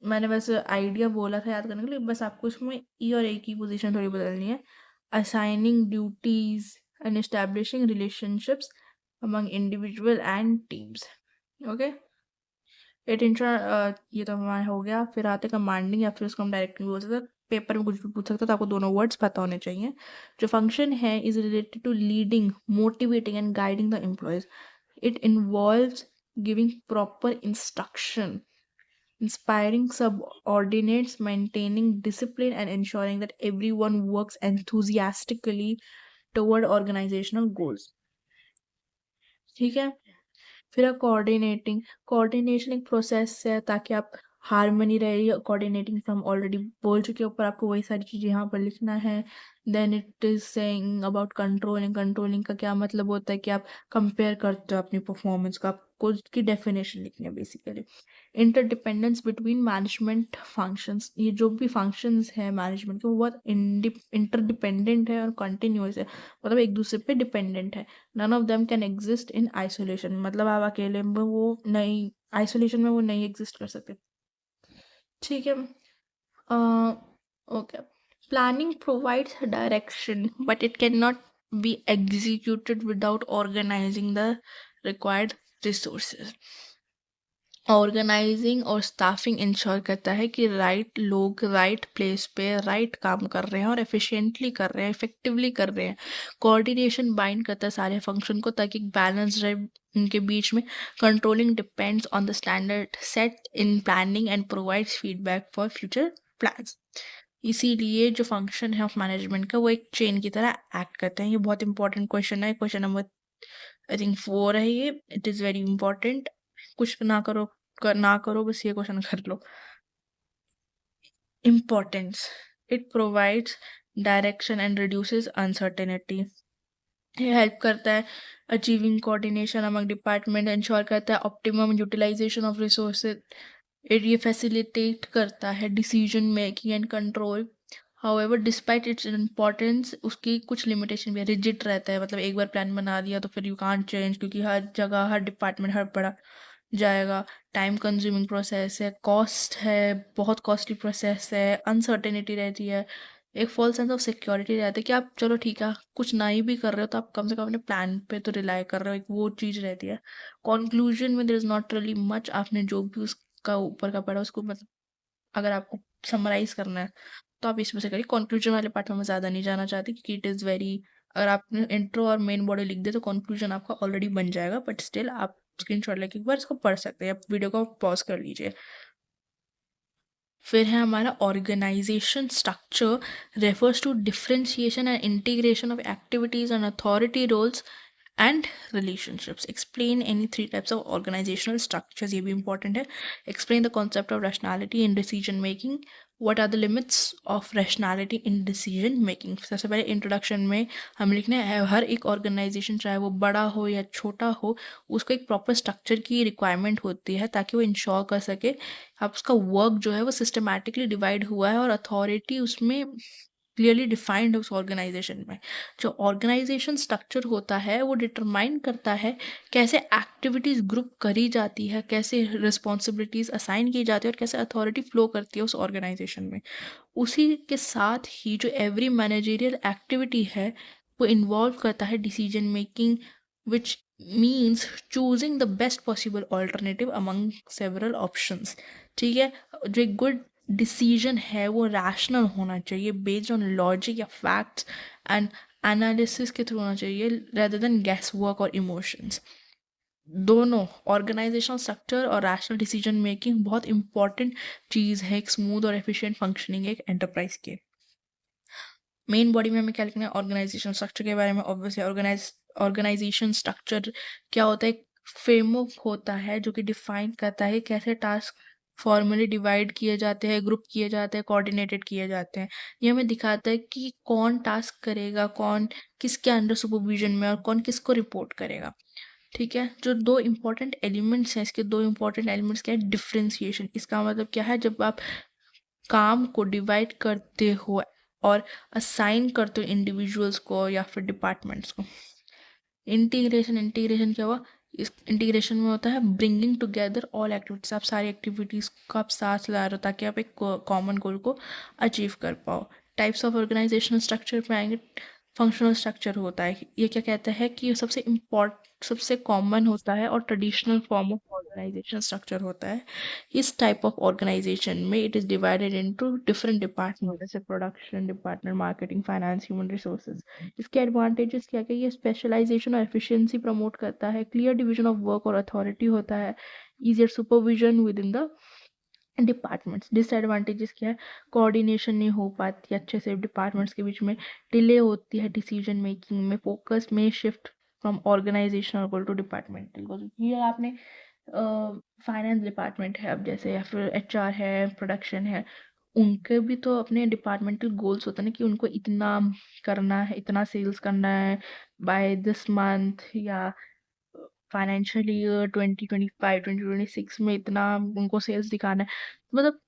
मैंने वैसे आइडिया बोला था याद करने के लिए, बस आपको इसमें ई और ए की पोजीशन थोड़ी बदलनी है। Assigning duties and establishing relationships among individual and teams. Okay, it ये तो हमारा हो गया। फिर आते कमांडिंग, या फिर उसको हम डायरेक्टली बोल सकते हैं। पेपर में कुछ भी पूछ सकते हो तो आपको दोनों वर्ड्स पता होने चाहिए। जो फंक्शन है is related to leading, motivating and guiding the employees. It involves giving proper instruction, inspiring subordinates, maintaining discipline, and ensuring that everyone works enthusiastically toward organizational goals. ठीक है, फिर कोऑर्डिनेटिंग। कोऑर्डिनेशन एक process है ताकि आप harmony रहे। Coordinating हम already बोल चुके हैं, ऊपर आपको वही सारी चीज़ें यहाँ पर लिखना है। Then it is saying about controlling. Controlling का क्या मतलब होता है कि आप कंपेयर करते हो अपनी परफॉर्मेंस का, आपको उसकी डेफिनेशन लिखनी है basically. Interdependence between management functions, ये जो भी फंक्शंस है मैनेजमेंट के वो बहुत इंटरडिपेंडेंट है और कंटिन्यूस है, मतलब एक दूसरे पे डिपेंडेंट है। None of them can exist in isolation, मतलब आप अकेले में वो नहीं, आइसोलेशन में वो नहीं एग्जिस्ट कर सकते। ठीक है, okay. Planning provides direction but it can not be executed without organising the required resources. Organising और स्टाफिंग इंश्योर करता है कि राइट लोग राइट प्लेस पे राइट काम कर रहे हैं और एफिशिएंटली कर रहे हैं, इफेक्टिवली कर रहे हैं। कोऑर्डिनेशन बाइंड करता है सारे फंक्शन को ताकि बैलेंस रहे उनके बीच में। Controlling depends on the standard set in planning and provides feedback for future plans. इसीलिए जो फंक्शन है ऑफ मैनेजमेंट का वो एक चेन की तरह एक्ट करते हैं। ये बहुत इंपॉर्टेंट क्वेश्चन है, क्वेश्चन नंबर आई थिंक 4 है ये। It is very important. कुछ ना करो, ना करो, बस ये क्वेश्चन कर लो। Importance, it provides direction and reduces uncertainty. ये हेल्प करता है achieving coordination among department, ensure करता है ऑप्टिमम यूटिलाइजेशन ऑफ रिसोर्सेज। ये फैसिलिटेट करता है decision making and control. However despite its importance, उसकी कुछ लिमिटेशन भी है। रिजिड रहता है, मतलब एक बार प्लान बना दिया तो फिर यू कांट चेंज, क्योंकि हर जगह हर डिपार्टमेंट हर बड़ा जाएगा। टाइम कंज्यूमिंग प्रोसेस है, कॉस्ट है, बहुत कॉस्टली प्रोसेस है, अनसर्टेनिटी रहती है। एक फॉल्स सेंस ऑफ सिक्योरिटी रहता है कि आप चलो ठीक है कुछ ना ही भी कर रहे हो तो आप कम से कम अपने प्लान पे तो रिलाई कर रहे हो, एक वो चीज़ रहती है। कंक्लूजन में there is not really much, आपने जो भी उसका ऊपर का पढ़ा उसको मतलब अगर आपको समराइज करना है तो आप इसमें से करिए। कंक्लूजन वाले पार्ट में मैं ज़्यादा नहीं जाना चाहती क्योंकि इट इज़ वेरी, अगर आपने इंट्रो और मेन बॉडी लिख दे तो कंक्लूजन आपका ऑलरेडी बन जाएगा, बट स्टिल आप स्क्रीनशॉट लेके एक बार इसको पढ़ सकते हैं। आप वीडियो को पॉज कर लीजिए। फिर है हमारा organisation structure refers to differentiation and integration of activities and authority roles and relationships. Explain any 3 types of organisational structures, ये भी इंपॉर्टेंट है। Explain the concept of rationality in decision making, what are the limits of rationality in decision making. सबसे पहले introduction में हम लिखने हैं हर एक ऑर्गेनाइजेशन चाहे वो बड़ा हो या छोटा हो, उसको एक प्रॉपर स्ट्रक्चर की रिक्वायरमेंट होती है ताकि वो इंश्योर कर सके आप उसका वर्क जो है वो सिस्टमैटिकली डिवाइड हुआ है और अथॉरिटी उसमें क्लियरली डिफाइंड है उस ऑर्गेनाइजेशन में। जो ऑर्गेनाइजेशन स्ट्रक्चर होता है वो डिटरमाइन करता है कैसे एक्टिविटीज़ ग्रुप करी जाती है, कैसे रिस्पॉन्सिबिलिटीज़ असाइन की जाती है और कैसे अथॉरिटी फ्लो करती है उस ऑर्गेनाइजेशन में। उसी के साथ ही जो एवरी मैनेजरियल एक्टिविटी है वो इन्वॉल्व करता है decision making, which means choosing the best possible alternative among several options. ठीक है, जो एक गुड डिसीजन है वो रैशनल होना चाहिए, बेस्ड ऑन लॉजिक या फैक्ट्स एंड एनालिसिस के थ्रू होना चाहिए, रेदर देन गैस वर्क और इमोशंस। दोनों ऑर्गेनाइजेशनल स्ट्रक्चर और रैशनल डिसीजन मेकिंग बहुत इंपॉर्टेंट चीज़ है एक स्मूथ और एफिशिएंट फंक्शनिंग एक एंटरप्राइज के। मेन बॉडी में हमें क्या लिखना है ऑर्गेनाइजेशन स्ट्रक्चर के बारे में। ऑब्वियसली ऑर्गेनाइजेशन स्ट्रक्चर क्या होता है, एक फ्रेमवर्क होता है जो कि डिफाइन करता है कैसे टास्क फॉर्मली डिवाइड किए जाते हैं, ग्रुप किए जाते हैं, कोऑर्डिनेटेड किए जाते हैं। ये हमें दिखाता है कि कौन टास्क करेगा, कौन किसके अंडर सुपरविजन में और कौन किसको रिपोर्ट करेगा। ठीक है, जो दो इंपॉर्टेंट एलिमेंट्स हैं, इसके दो इंपॉर्टेंट एलिमेंट्स क्या है, डिफरेंशिएशन। इसका मतलब क्या है, जब आप काम को डिवाइड करते हो और असाइन करते हो इंडिविजुअल्स को या फिर डिपार्टमेंट्स को। इंटीग्रेशन क्या हुआ, इस इंटीग्रेशन में होता है ब्रिंगिंग टुगेदर ऑल एक्टिविटीज। आप सारी एक्टिविटीज़ को आप साथ ला रहे हो ताकि आप एक कॉमन गोल को अचीव कर पाओ। टाइप्स ऑफ ऑर्गेनाइजेशनल स्ट्रक्चर में आएंगे, फंक्शनल स्ट्रक्चर होता है। ये क्या कहता है कि सबसे कॉमन होता है और traditional form of organization structure होता है। इस टाइप ऑफ ऑर्गेनाइजेशन में it is divided into different department, जैसे production department, marketing, finance, human resources. इसके एडवांटेजेस क्या क्या, ये स्पेशलाइजेशन और एफिशिएंसी प्रमोट करता है, क्लियर डिवीजन ऑफ वर्क और अथॉरिटी होता है, easier supervision within the departments. Disadvantages क्या है, कोऑर्डिनेशन नहीं हो पाती अच्छे से डिपार्टमेंट्स के बीच में, डिले होती है डिसीजन मेकिंग में, फोकस में shift from organizational goal to departmental goal. ये आपने फाइनेंस डिपार्टमेंट है अब जैसे, या फिर एचआर है, प्रोडक्शन है, उनके भी तो अपने डिपार्टमेंटल गोल्स होते हैं ना कि उनको इतना करना है, इतना सेल्स करना है बाय दिस मंथ, या फाइनेंशियल ईयर 2025-2026 में इतना उनको सेल्स दिखाना है। मतलब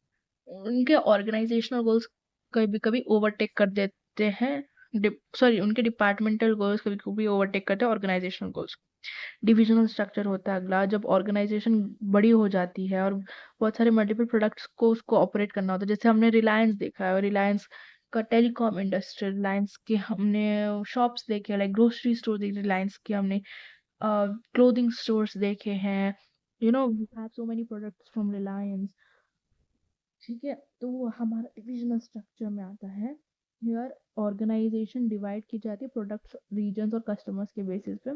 उनके ऑर्गेनाइजेशनल गोल्स कभी कभी ओवरटेक कर देते हैं, सॉरी उनके डिपार्टमेंटल गोल्स कभी कभी ओवरटेक करते हैं ऑर्गेनाइजेशनल गोल्स। डिविजनल स्ट्रक्चर होता है अगला, जब ऑर्गेनाइजेशन बड़ी हो जाती है और बहुत सारे मल्टीपल प्रोडक्ट्स को उसको ऑपरेट करना होता है। जैसे हमने रिलायंस देखा है, और रिलायंस का टेलीकॉम इंडस्ट्री, रिलायंस के हमने शॉप्स देखे, लाइक ग्रोसरी स्टोर देखे रिलायंस के, हमने क्लोथिंग स्टोर्स देखे हैं, we have so many products from Reliance. ठीक है, तो वो हमारा डिविजनल स्ट्रक्चर में आता है। हियर ऑर्गेनाइजेशन डिवाइड की जाती है प्रोडक्ट्स, रीजन्स और कस्टमर्स के बेसिस पे।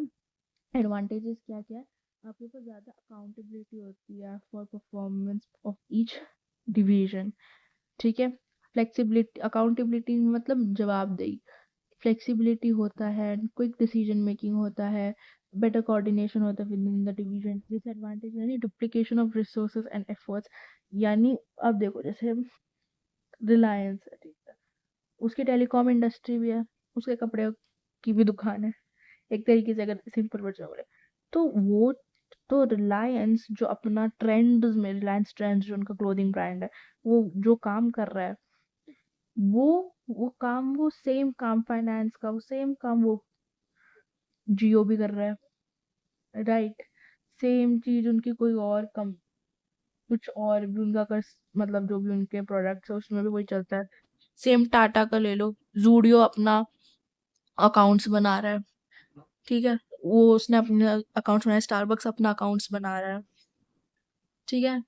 एडवांटेजेस क्या क्या है, आपके पास ज़्यादा अकाउंटेबिलिटी होती है for performance of each division. ठीक है, फ्लेक्सिबिलिटी, अकाउंटेबिलिटी मतलब जवाबदेही, फ्लेक्सिबिलिटी होता है, क्विक डिसीजन मेकिंग होता है, बेटर कोऑर्डिनेशन होता है within the division. Disadvantage यानी duplication of resources and efforts. यानी अब देखो जैसे रिलायंस है, ठीक है, उसकी टेलीकॉम इंडस्ट्री भी है, उसके कपड़े की भी दुकान है, एक तरीके से अगर सिंपल वर्ड में बोले तो वो, तो रिलायंस जो अपना ट्रेंड्स में, रिलायंस ट्रेंड्स जो उनका क्लोथिंग ब्रांड है, वो जो काम कर रहा है, वो वो सेम काम फाइनेंस का, वो सेम काम वो जियो भी कर रहा है, राइट। सेम चीज उनकी कोई और कम, कुछ और भी उनका कर, मतलब जो भी उनके प्रोडक्ट्स है उसमें भी वही चलता है। सेम टाटा का ले लो, जूडियो अपना अकाउंट्स बना रहा है, ठीक है, वो उसने अपने अकाउंट्स बनाए, स्टारबक्स अपना अकाउंट्स बना रहा है। ठीक है,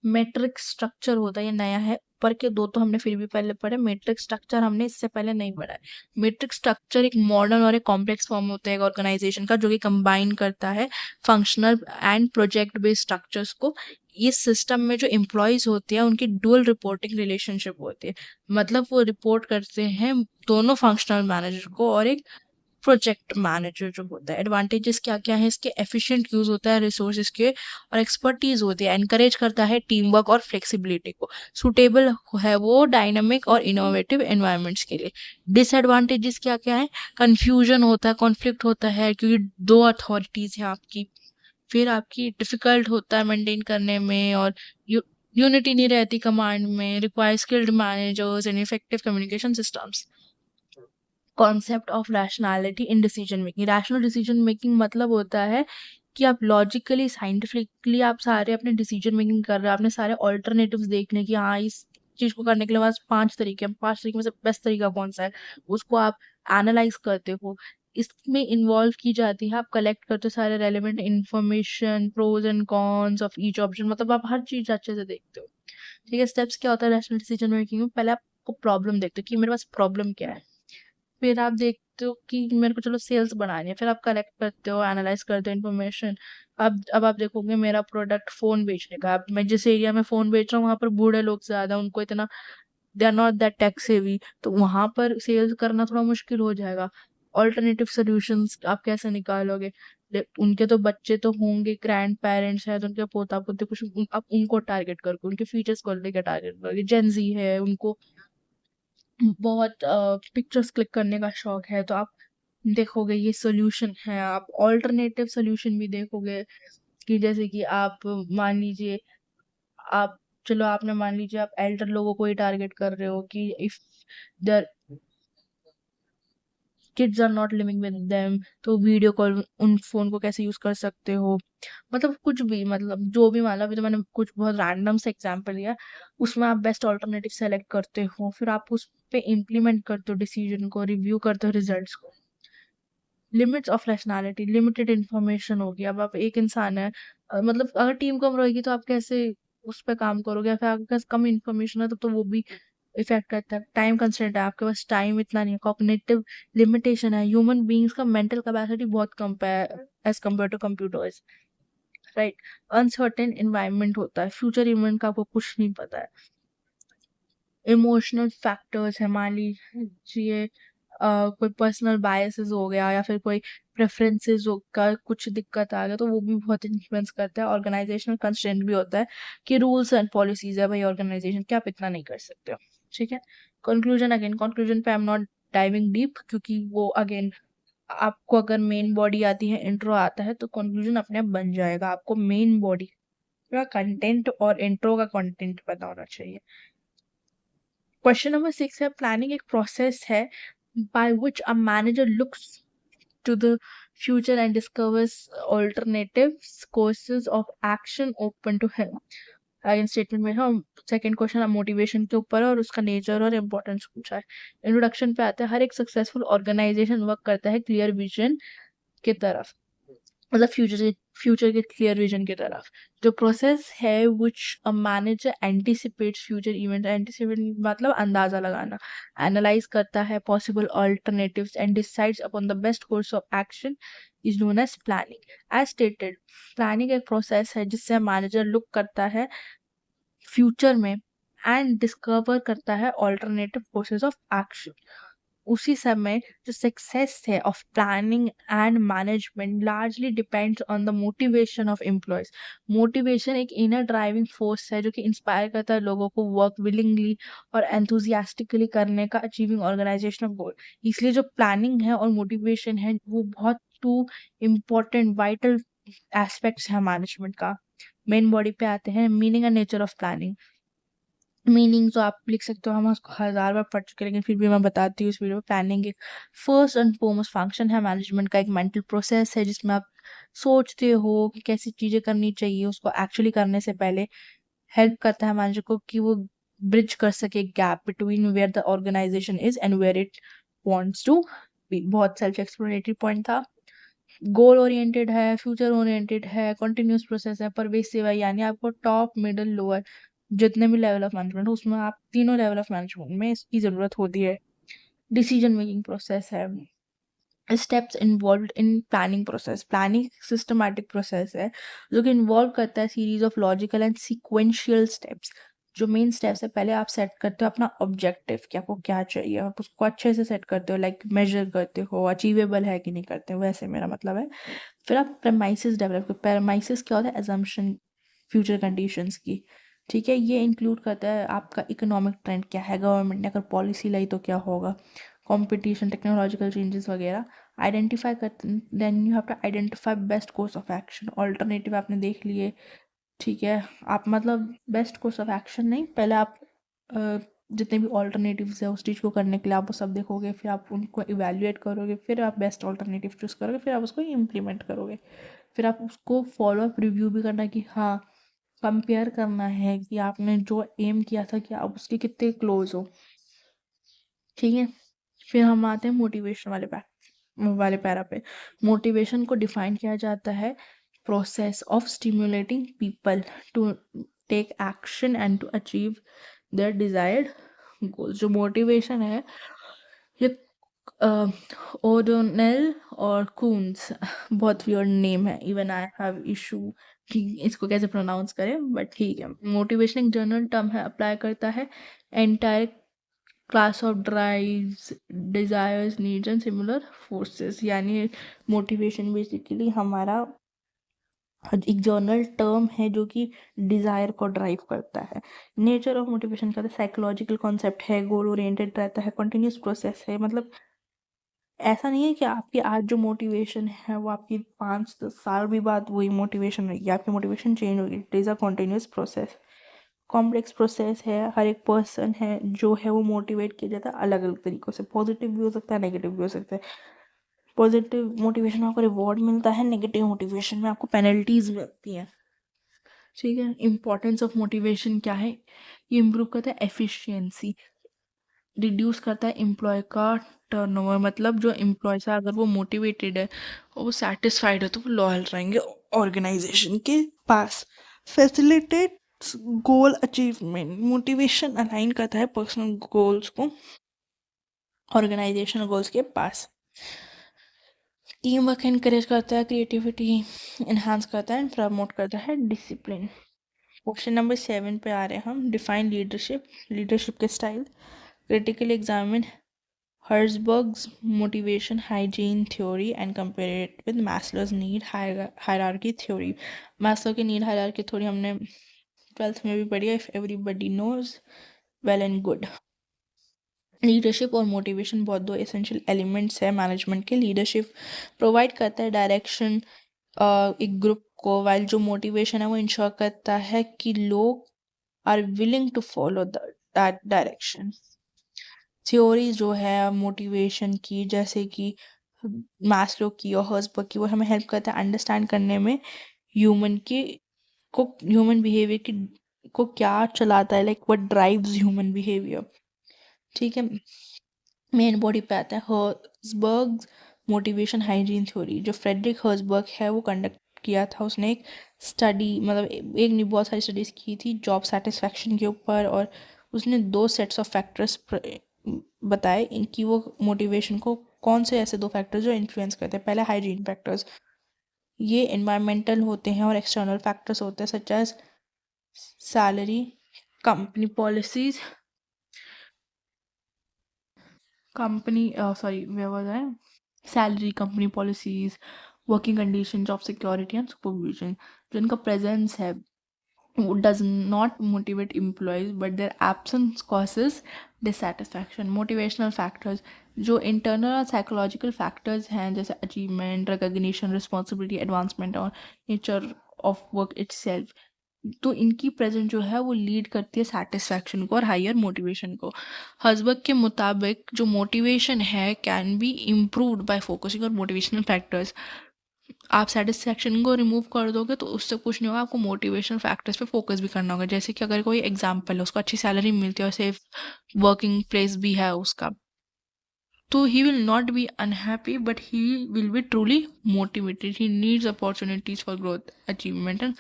मैट्रिक स्ट्रक्चर होता है, ये नया है, ऊपर के दो तो हमने फिर भी पहले पढ़े, मैट्रिक स्ट्रक्चर हमने इससे पहले नहीं पढ़ा है। मैट्रिक स्ट्रक्चर एक मॉडर्न और एक कॉम्प्लेक्स फॉर्म होता है एक ऑर्गेनाइजेशन का, जो कि कंबाइन करता है functional and project based structures को। इस सिस्टम में जो एम्प्लॉयज होते हैं उनकी डुअल रिपोर्टिंग रिलेशनशिप होती है, मतलब वो रिपोर्ट करते हैं दोनों फंक्शनल मैनेजर को और एक प्रोजेक्ट मैनेजर जो होता है, एडवांटेजेस क्या क्या है इसके, एफिशिएंट यूज होता है रिसोर्सेज के और एक्सपर्टीज होती है, एनकरेज करता है टीम वर्क और फ्लेक्सिबिलिटी को, सुटेबल है वो डायनामिक और इनोवेटिव एनवायरनमेंट्स के लिए। डिसएडवांटेजेस क्या क्या है, कंफ्यूजन होता है, कॉन्फ्लिक्ट होता है क्योंकि दो अथॉरिटीज हैं आपकी, फिर आपकी डिफिकल्ट होता है मेंटेन करने में, और यूनिटी नहीं रहती कमांड में, require skilled managers and effective communication systems. Concept of rationality in decision making, rational decision making मतलब होता है कि आप लॉजिकली साइंटिफिकली आप सारे अपने डिसीजन मेकिंग कर रहे हो, आपने सारे ऑल्टरनेटिव्स देखने कि हाँ इस चीज को करने के लिए बस 5 तरीके हैं, 5 तरीके में से बेस्ट तरीका कौन सा है, उसको आप एनालाइज करते हो, इसमें इन्वॉल्व की जाती है, आप कलेक्ट करते हो सारे relevant information, pros and cons of each option, मतलब आप हर चीज अच्छे से देखते हो। ठीक है, स्टेप्स क्या होता है रैशनल डिसीजन मेकिंग में, पहले आपको प्रॉब्लम देखते हो कि मेरे पास प्रॉब्लम क्या है, फिर आप देखते हो कि मेरे को चलो सेल्स बढ़ानी है, फिर आप कलेक्ट करते हो, एनालाइज करते हो इन्फॉर्मेशन। अब आप देखोगे मेरा प्रोडक्ट फोन बेचने का, अब मैं जिस एरिया में फोन बेच रहा हूँ वहाँ पर बूढ़े लोग ज्यादा, उनको इतना they are not that tech savvy, तो वहां पर सेल्स करना थोड़ा मुश्किल हो जाएगा। ऑल्टरनेटिव सोल्यूशंस आप कैसे निकालोगे, उनके तो बच्चे तो होंगे, ग्रैंड पेरेंट्स है तो उनके पोता पोते कुछ आप उनको टारगेट करके उनके फीचर्स को लेकर टारगेट करोगे, जेंजी है उनको बहुत पिक्चर्स क्लिक करने का शौक है, तो आप देखोगे ये सोल्यूशन है, आप ऑल्टरनेटिव सोल्यूशन भी देखोगे कि जैसे कि आप मान लीजिए आप चलो आपने मान लीजिए आप एल्डर लोगों को ही टारगेट कर रहे हो कि if their kids are not living with them, तो वीडियो कॉल उन फोन को कैसे यूज कर सकते हो, मतलब कुछ भी, मतलब जो भी, मान लो अभी तो मैंने कुछ बहुत रैंडम से एग्जांपल लिया, उसमें आप बेस्ट ऑल्टरनेटिव सेलेक्ट करते हो, फिर आप उस पे इम्प्लीमेंट करते हो डिसीजन को, रिव्यू करते हो रिजल्ट्स को। Limits of rationality, limited information होगी, अब आप एक इंसान है, मतलब अगर टीम कम रहेगी तो आप कैसे उस पर काम करोगे, या फिर आपके पास कम इंफॉर्मेशन है तो वो भी इफेक्ट करता है। टाइम कंस्ट्रेंट है, आपके पास टाइम इतना नहीं है, कॉग्निटिव लिमिटेशन है, ह्यूमन बीइंग्स का मेंटल कैपेसिटी बहुत कम है as compared to computers, right. Uncertain environment होता है, फ्यूचर इवेंट का आपको कुछ नहीं पता है। इमोशनल फैक्टर्स है, मान लीजिए कोई पर्सनल बायसेस हो गया या फिर कोई प्रेफरेंसेस का कुछ दिक्कत आ गया, तो वो भी बहुत इन्फ्लुएंस करता है। ऑर्गेनाइजेशनल कंस्ट्रेंट भी होता है कि रूल्स एंड पॉलिसीज है भाई ऑर्गेनाइजेशन के, आप इतना नहीं कर सकते हो। ठीक है, कंक्लूजन, अगेन कंक्लूजन पे आई एम नॉट डाइविंग डीप, क्योंकि वो अगेन आपको अगर मेन बॉडी आती है, इंट्रो आता है, तो कंक्लूजन अपने आप बन जाएगा, आपको मेन बॉडी का कंटेंट और इंट्रो का कंटेंट पता होना चाहिए। क्वेश्चन नंबर 6 है, प्लानिंग एक प्रोसेस है by which a manager looks to the future and discovers alternatives courses of action open to him। In statement में हम सेकंड क्वेश्चन मोटिवेशन के ऊपर है और उसका नेचर और इम्पोर्टेंस पूछा है। इंट्रोडक्शन पे आते हैं, हर एक सक्सेसफुल ऑर्गेनाइजेशन वर्क करता है क्लियर विजन की तरफ, मतलब फ्यूचर के क्लियर विजन की तरफ। जो प्रोसेस है which a manager anticipates future events, anticipate मतलब अंदाजा लगाना, एनालाइज करता है possible alternatives and decides upon the best course of action is known as planning। as stated, planning एक प्रोसेस है जिससे मैनेजर लुक करता है फ्यूचर में एंड डिस्कवर करता है ऑल्टरनेटिव कोर्सेज ऑफ एक्शन। उसी समय जो सक्सेस है of planning and management largely depends on the motivation of employees. Motivation एक इनर ड्राइविंग फोर्स है जो कि इंस्पायर करता है लोगों को वर्क विलिंगली और एंथुजियास्टिकली करने का, अचीविंग ऑर्गेनाइजेशनल गोल। इसलिए जो प्लानिंग है और मोटिवेशन है वो बहुत टू इम्पोर्टेंट वाइटल एस्पेक्ट्स है मैनेजमेंट का। मेन बॉडी पे आते हैं, meaning and nature of planning. Meaning तो आप लिख सकते हो, हम उसको 1000 बार पढ़ चुके हैं, लेकिन फिर भी मैं बताती हूँ इस वीडियो में। प्लानिंग एक फर्स्ट एंड फोरमोस्ट फंक्शन है मैनेजमेंट का, एक मेंटल प्रोसेस है जिसमें आप सोचते हो कि कैसी चीजें करनी चाहिए, उसको एक्चुअली करने से पहले हेल्प करता है मैनेजर को कि वो ब्रिज कर सके gap between where the organisation is and where it wants to be. बहुत सेल्फ एक्सप्लेनेटरी पॉइंट था। गोल ओरिएंटेड है, फ्यूचर ओरिएंटेड है, कंटिन्यूस प्रोसेस है, परवेसिव है, यानी आपको टॉप मिडिल लोअर जितने भी लेवल ऑफ मैनेजमेंट हो उसमें आप तीनों लेवल ऑफ मैनेजमेंट में इसकी जरूरत होती है। डिसीजन मेकिंग प्रोसेस है, steps involve in planning process. Planning systematic process है जो कि इन्वॉल्व करता है series of logical and sequential steps. जो मेन स्टेप्स है, पहले आप सेट करते हो अपना ऑब्जेक्टिव कि आपको क्या चाहिए, आप उसको अच्छे से सेट करते हो, लाइक मेजर करते हो अचीवेबल है कि नहीं करते हो, वैसे मेरा मतलब है। फिर आप प्रेमाइसिस डेवलप करो। प्रेमाइसिस क्या होता है? एजम्पशन फ्यूचर कंडीशंस की। ठीक है, ये इंक्लूड करता है आपका इकोनॉमिक ट्रेंड क्या है, गवर्नमेंट ने अगर पॉलिसी लाई तो क्या होगा, कंपटीशन, टेक्नोलॉजिकल चेंजेस वगैरह। आइडेंटिफाई कर, then you have to identify best course of action. Alternative आपने देख लिए, ठीक है, आप मतलब बेस्ट कोर्स ऑफ एक्शन नहीं, पहले आप जितने भी ऑल्टरनेटिव्स है उस चीज़ को करने के लिए आप वो सब देखोगे, फिर आप उनको इवेल्युएट करोगे, फिर आप बेस्ट ऑल्टरनेटिव चूज़ करोगे, फिर आप उसको इम्प्लीमेंट करोगे। फिर आप उसको फॉलो अप रिव्यू भी करना कि हाँ, कंपेयर करना है कि आपने जो एम किया था कि आप उसके कितने क्लोज हो। ठीक है, फिर हम आते हैं मोटिवेशन वाले पैरा पे। मोटिवेशन को डिफाइन किया जाता है process of stimulating people to take action and to achieve their desired goal. जो मोटिवेशन है ये ओडोनेल और कून्स, बहुत वियर्ड नेम है, इवन आई हैव इशू कि इसको कैसे प्रोनाउंस करें, बट ठीक है। मोटिवेशन एक जनरल टर्म है, अप्लाई करता है entire class of drives, desires, needs and similar forces. यानी मोटिवेशन बेसिकली हमारा एक जर्नल टर्म है जो कि डिजायर को ड्राइव करता है। नेचर ऑफ मोटिवेशन का साइकोलॉजिकल कॉन्सेप्ट है, गोल ओरिएंटेड रहता है, कंटिन्यूस प्रोसेस है। मतलब ऐसा नहीं है कि आपकी आज जो मोटिवेशन है वो आपकी 5-10 साल भी बाद वही मोटिवेशन रहेगी, आपकी मोटिवेशन चेंज होगी। It is a continuous process, complex process है। हर एक पर्सन है जो है वो मोटिवेट किया जाता है अलग अलग तरीक़ों से। पॉजिटिव भी हो सकता है, नेगेटिव भी हो सकता है। पॉजिटिव मोटिवेशन में आपको रिवॉर्ड मिलता है, नेगेटिव मोटिवेशन में आपको पेनल्टीज मिलती हैं। ठीक है, इंपॉर्टेंस ऑफ मोटिवेशन क्या है? ये इम्प्रूव करता है एफिशिएंसी, रिड्यूस करता है एम्प्लॉय का टर्नओवर। मतलब जो एम्प्लॉयज है अगर वो मोटिवेटेड है और वो सेटिस्फाइड है तो वो लॉयल रहेंगे ऑर्गेनाइजेशन के पास। Facilitate goal achievement, motivation align करता है पर्सनल गोल्स को ऑर्गेनाइजेशनल गोल्स के पास। टीम वर्क एनकरेज करता है, क्रिएटिविटी इन्हांस करता है एंड प्रमोट करता है डिसिप्लिन। क्वेश्चन नंबर 7 पे आ रहे हैं हम। डिफाइन लीडरशिप, लीडरशिप के style. Critically examine Herzberg's motivation hygiene theory and compare it with Maslow's need hierarchy theory. Maslow की need hierarchy theory हमने 12th में भी पढ़ी है, if everybody knows well and good. Leadership और मोटिवेशन बहुत दो एसेंशियल एलिमेंट्स है मैनेजमेंट के। लीडरशिप प्रोवाइड करता है डायरेक्शन एक ग्रुप को, वाइल जो मोटिवेशन है वो इंश्योर करता है कि लोग are willing to follow that direction. Theory जो है मोटिवेशन की, जैसे कि मैस्लो की और हर्ज़बर्ग की, वो हमें हेल्प करता है अंडरस्टैंड करने में ह्यूमन की को ह्यूमन बिहेवियर की को क्या चलाता है, like what drives human behaviour. ठीक है, मेन बॉडी पे आता है हर्ज़बर्ग मोटिवेशन हाइजीन थ्योरी। जो फ्रेडरिक हर्ज़बर्ग है वो कंडक्ट किया था, उसने एक स्टडी, मतलब एक नहीं बहुत सारी स्टडीज़ की थी जॉब सेटिस्फैक्शन के ऊपर, और उसने 2 सेट्स ऑफ फैक्टर्स बताए कि वो मोटिवेशन को कौन से ऐसे 2 फैक्टर्स जो इन्फ्लुएंस करते हैं। पहले हाइजीन फैक्टर्स, ये एनवायरमेंटल होते हैं और एक्सटर्नल फैक्टर्स होते हैं, such as salary, company policies, salary, company policies, working condition, job security and supervision. जो इनका प्रेजेंस है does not motivate employees but their absence causes dissatisfaction. motivational factors जो internal और psychological factors हैं, जैसे achievement, recognition, responsibility, advancement और nature of work itself, तो इनकी प्रेजेंट जो है वो लीड करती है सेटिस्फैक्शन को और हायर मोटिवेशन को। हर्ज़बर्ग के मुताबिक जो मोटिवेशन है can be improved bye focusing on motivational factors. आप सेटिस्फैक्शन को रिमूव कर दोगे तो उससे कुछ नहीं होगा, आपको मोटिवेशनल फैक्टर्स पे फोकस भी करना होगा। जैसे कि अगर कोई एग्जाम्पल है, उसको अच्छी सैलरी मिलती है और सेफ वर्किंग प्लेस भी है उसका, तो he will not be unhappy but he will be truly motivated. He needs opportunities for growth, achievement and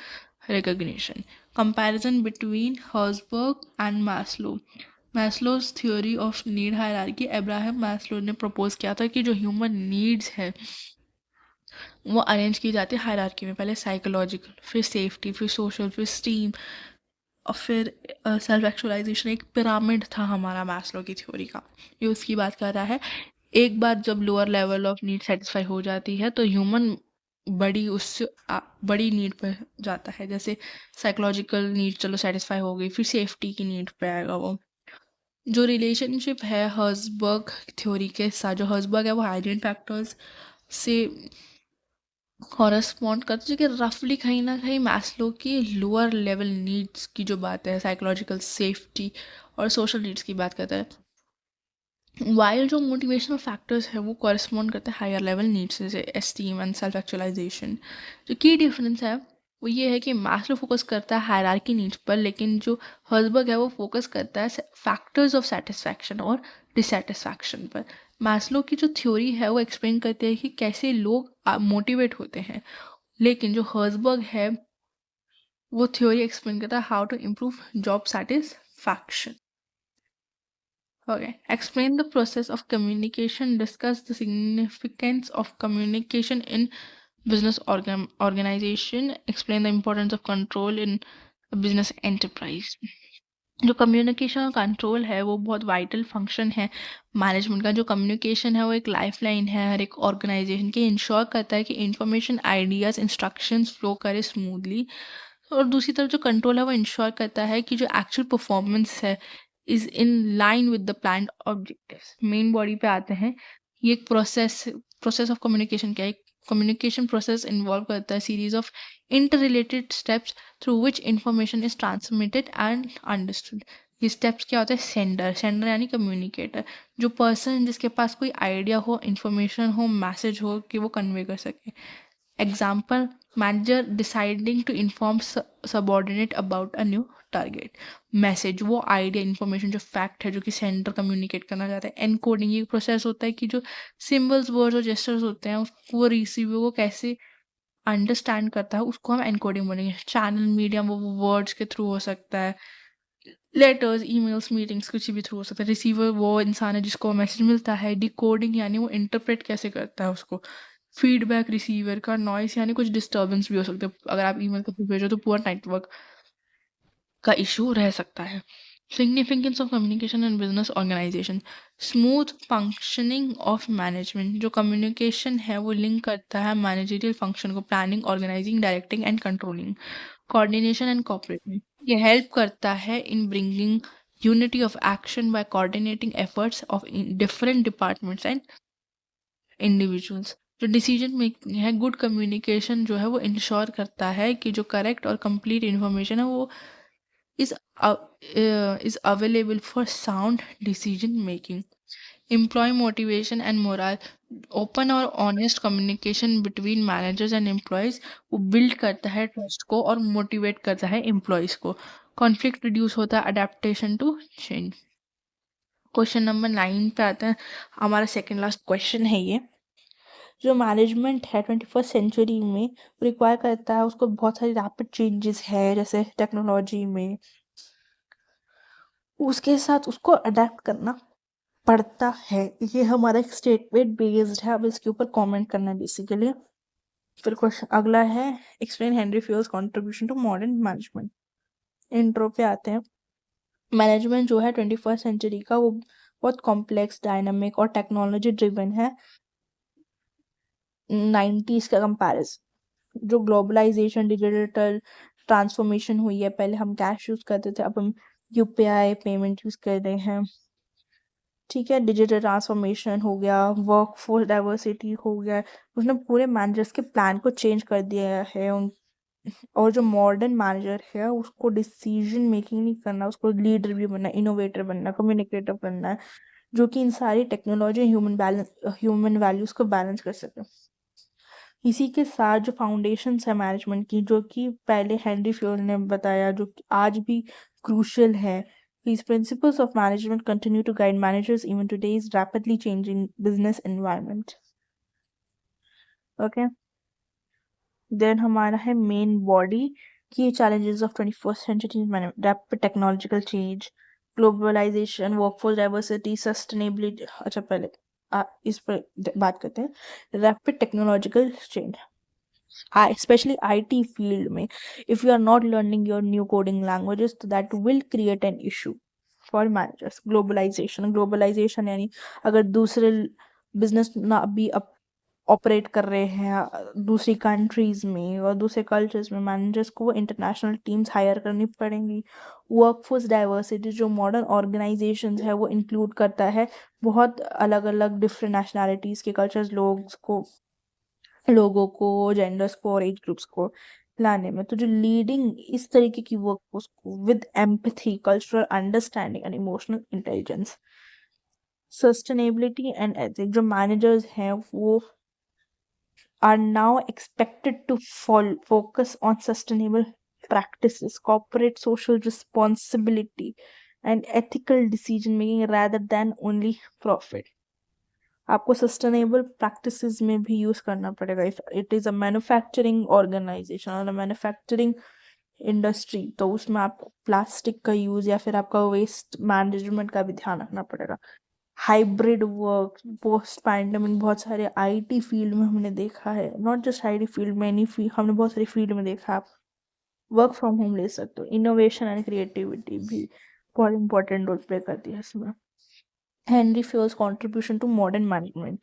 recognition. Comparison between Herzberg and Maslow. Maslow's theory of need hierarchy, Abraham Maslow ने propose किया था कि जो human needs है वो arrange की जाती है हायरार्की में। पहले साइकोलॉजिकल, फिर सेफ्टी, फिर सोशल, फिर स्टीम, और फिर सेल्फ एक्चुअलाइजेशन एक पिरामिड था हमारा मैस्लो की थ्योरी का, ये उसकी बात कर रहा है। एक बार जब lower level of need satisfy हो जाती है तो ह्यूमन बड़ी नीड पर जाता है, जैसे साइकोलॉजिकल नीड चलो सेटिस्फाई हो गई, फिर सेफ्टी की नीड पे आएगा वो। जो रिलेशनशिप है हर्जबर्ग थ्योरी के साथ, जो हर्जबर्ग है वो हाइजीन फैक्टर्स से कॉरस्पॉन्ड करते, जो कि रफली कहीं ना कहीं मैस्लो की लोअर लेवल नीड्स की जो बात है, साइकोलॉजिकल सेफ्टी और सोशल नीड्स की बात करता है। वाइल जो मोटिवेशनल फैक्टर्स है वो कॉरस्पॉन्ड करते हैं हायर लेवल नीड्स, जैसे एस्टीम एंड सेल्फ एक्चुअलाइजेशन। जो की डिफरेंस है वो ये है कि मैस्लो फोकस करता है हायरार्की नीड्स पर, लेकिन जो हर्जबर्ग है वो फोकस करता है फैक्टर्स ऑफ सेटिस्फैक्शन और डिससेटिस्फैक्शन पर। मैस्लो की जो थ्योरी है वो एक्सप्लेन करती है कि कैसे लोग मोटिवेट होते हैं, लेकिन जो हर्जबर्ग है वो थ्योरी एक्सप्लेन करता है how to improve job satisfaction. Okay. Explain the process of communication. Discuss the significance of communication in business organization. Explain the importance of control in a business enterprise. जो communication और control है वो बहुत vital function है management का। जो communication है वो एक लाइफलाइन है हर एक ऑर्गेनाइजेशन के, इंश्योर करता है कि इंफॉर्मेशन, आइडियाज, इंस्ट्रक्शंस फ्लो करे स्मूथली। और दूसरी तरफ जो कंट्रोल है वो इंश्योर करता है कि जो एक्चुअल परफॉर्मेंस है is in line with the plan objectives. Main body पे आते हैं। ये एक प्रोसेस ऑफ कम्युनिकेशन क्या है? कम्युनिकेशन प्रोसेस इन्वॉल्व करता है series of interrelated steps through which information is transmitted and understood. ये स्टेप्स क्या होता है? सेंडर यानी कम्युनिकेटर, जो पर्सन जिसके पास कोई आइडिया हो, इंफॉर्मेशन हो, मैसेज हो कि वो कन्वे कर सके। Example, manager deciding to inform subordinate about a new target. Message वो आइडिया, इंफॉर्मेशन, जो फैक्ट है जो कि सेंडर कम्युनिकेट करना चाहता है। एनकोडिंग ये प्रोसेस होता है कि जो सिंबल्स, वर्ड्स और जेस्चर्स होते हैं उसको वो रिसीवर को कैसे अंडरस्टैंड करता है, उसको हम एनकोडिंग बोलेंगे। चैनल, मीडियम वो वर्ड्स के थ्रू हो सकता है, लेटर्स, ईमेल्स, मीटिंग्स, कुछ भी थ्रू हो सकता है। रिसीवर वो इंसान है जिसको मैसेज मिलता है। डिकोडिंग यानी वो इंटरप्रेट कैसे करता है उसको। फीडबैक रिसीवर का। नॉइस यानी कुछ डिस्टर्बेंस भी हो सकता है, अगर आप ईमेल के थ्रू भेजो तो पुअर नेटवर्क का इशू रह सकता है। Significance of communication and business organization. Smooth functioning of management. जो कम्युनिकेशन है वो लिंक करता है मैनेजरियल फंक्शन को, planning, organizing, directing and controlling. Coordination and cooperation. ये हेल्प करता है in bringing unity of action by coordinating efforts of different departments and individuals. जो डिसीजन मेकिंग है, गुड कम्युनिकेशन जो है वो इंश्योर करता है कि जो करेक्ट और कंप्लीट इंफॉर्मेशन है वो is is available for sound decision making. Employee motivation and morale. Open और honest communication between managers and employees वो build करता है trust को और motivate करता है employees को। Conflict reduce होता है, adaptation to change। Question number 9 पे आते हैं। हमारा सेकेंड लास्ट क्वेश्चन है ये। जो मैनेजमेंट है 21st सेंचुरी में रिक्वायर करता है, उसको बहुत सारी रैपिड चेंजेस है जैसे टेक्नोलॉजी में, उसके साथ उसको अडेप्ट करना पड़ता है। ये हमारा एक स्टेटमेंट बेस्ड है, अब इसके ऊपर कमेंट करना है बेसिकली। फिर क्वेश्चन अगला है, explain Henri Fayol's contribution to modern management. Intro पे आते हैं। मैनेजमेंट जो है 21st सेंचुरी का वो बहुत कॉम्प्लेक्स, डायनामिक और टेक्नोलॉजी ड्रिवन है 90s का कंपैरिजन। जो ग्लोबलाइजेशन, डिजिटल ट्रांसफॉर्मेशन हुई है, पहले हम कैश यूज करते थे, अब हम यूपीआई पेमेंट यूज कर रहे हैं। ठीक है, डिजिटल ट्रांसफॉर्मेशन हो गया, वर्कफोर्स डाइवर्सिटी हो गया, उसने पूरे मैनेजर्स के प्लान को चेंज कर दिया है। और जो मॉडर्न मैनेजर है उसको डिसीजन मेकिंग नहीं करना, उसको लीडर भी बनना, इनोवेटर बनना, कम्युनिकेटर बनना है, जो कि इन सारी टेक्नोलॉजी ह्यूमन वैल्यूज को बैलेंस कर सके। इसी के साथ जो फाउंडेशंस है मैनेजमेंट की, जो कि पहले हेनरी फ्यूल ने बताया, जो कि आज भी क्रूशियल है। These principles of management continue to guide managers even today's rapidly changing business environment. Okay. Then हमारा है main body, key challenges of 21st century rapid technological change, globalization, workforce diversity, sustainability। अच्छा पहले इस पर बात करते हैं। Rapid technological change। especially IT field में, if you are not learning your new coding languages, तो that will create an issue for managers. Globalization यानी अगर दूसरे बिजनेस ना भी ऑपरेट कर रहे हैं दूसरी कंट्रीज में और दूसरे कल्चर्स में, मैनेजर्स को वो इंटरनेशनल टीम्स हायर करनी पड़ेंगी. वर्कफोर्स डाइवर्सिटी जो मॉडर्न ऑर्गेनाइजेशंस है वो इंक्लूड करता है बहुत अलग अलग डिफरेंट नेशनैलिटीज़ के कल्चर्स, लोगों को, जेंडर्स को और एज ग्रुप्स को लाने में. तो जो लीडिंग इस तरीके की वर्कफोर्स को with empathy, cultural understanding and emotional intelligence, sustainability and ethics, जो मैनेजर्स हैं वो are now expected to focus on sustainable practices, corporate social responsibility, and ethical decision making rather than only profit. आपको sustainable practices में भी use करना पड़ेगा. If it is a manufacturing organization और manufacturing industry, तो उसमें आपको प्लास्टिक का यूज या फिर आपका वेस्ट मैनेजमेंट का भी ध्यान रखना पड़ेगा. हाइब्रिड वर्क पोस्ट पैंडेमिक बहुत सारे आईटी फील्ड में हमने देखा है, नॉट जस्ट आईटी फील्ड में, एनी फील्ड, हमने बहुत सारी फील्ड में देखा. आप वर्क फ्रॉम होम ले सकते हो. इनोवेशन एंड क्रिएटिविटी भी बहुत इंपॉर्टेंट रोल प्ले करती है इसमें. Henri Fayol's contribution to modern management.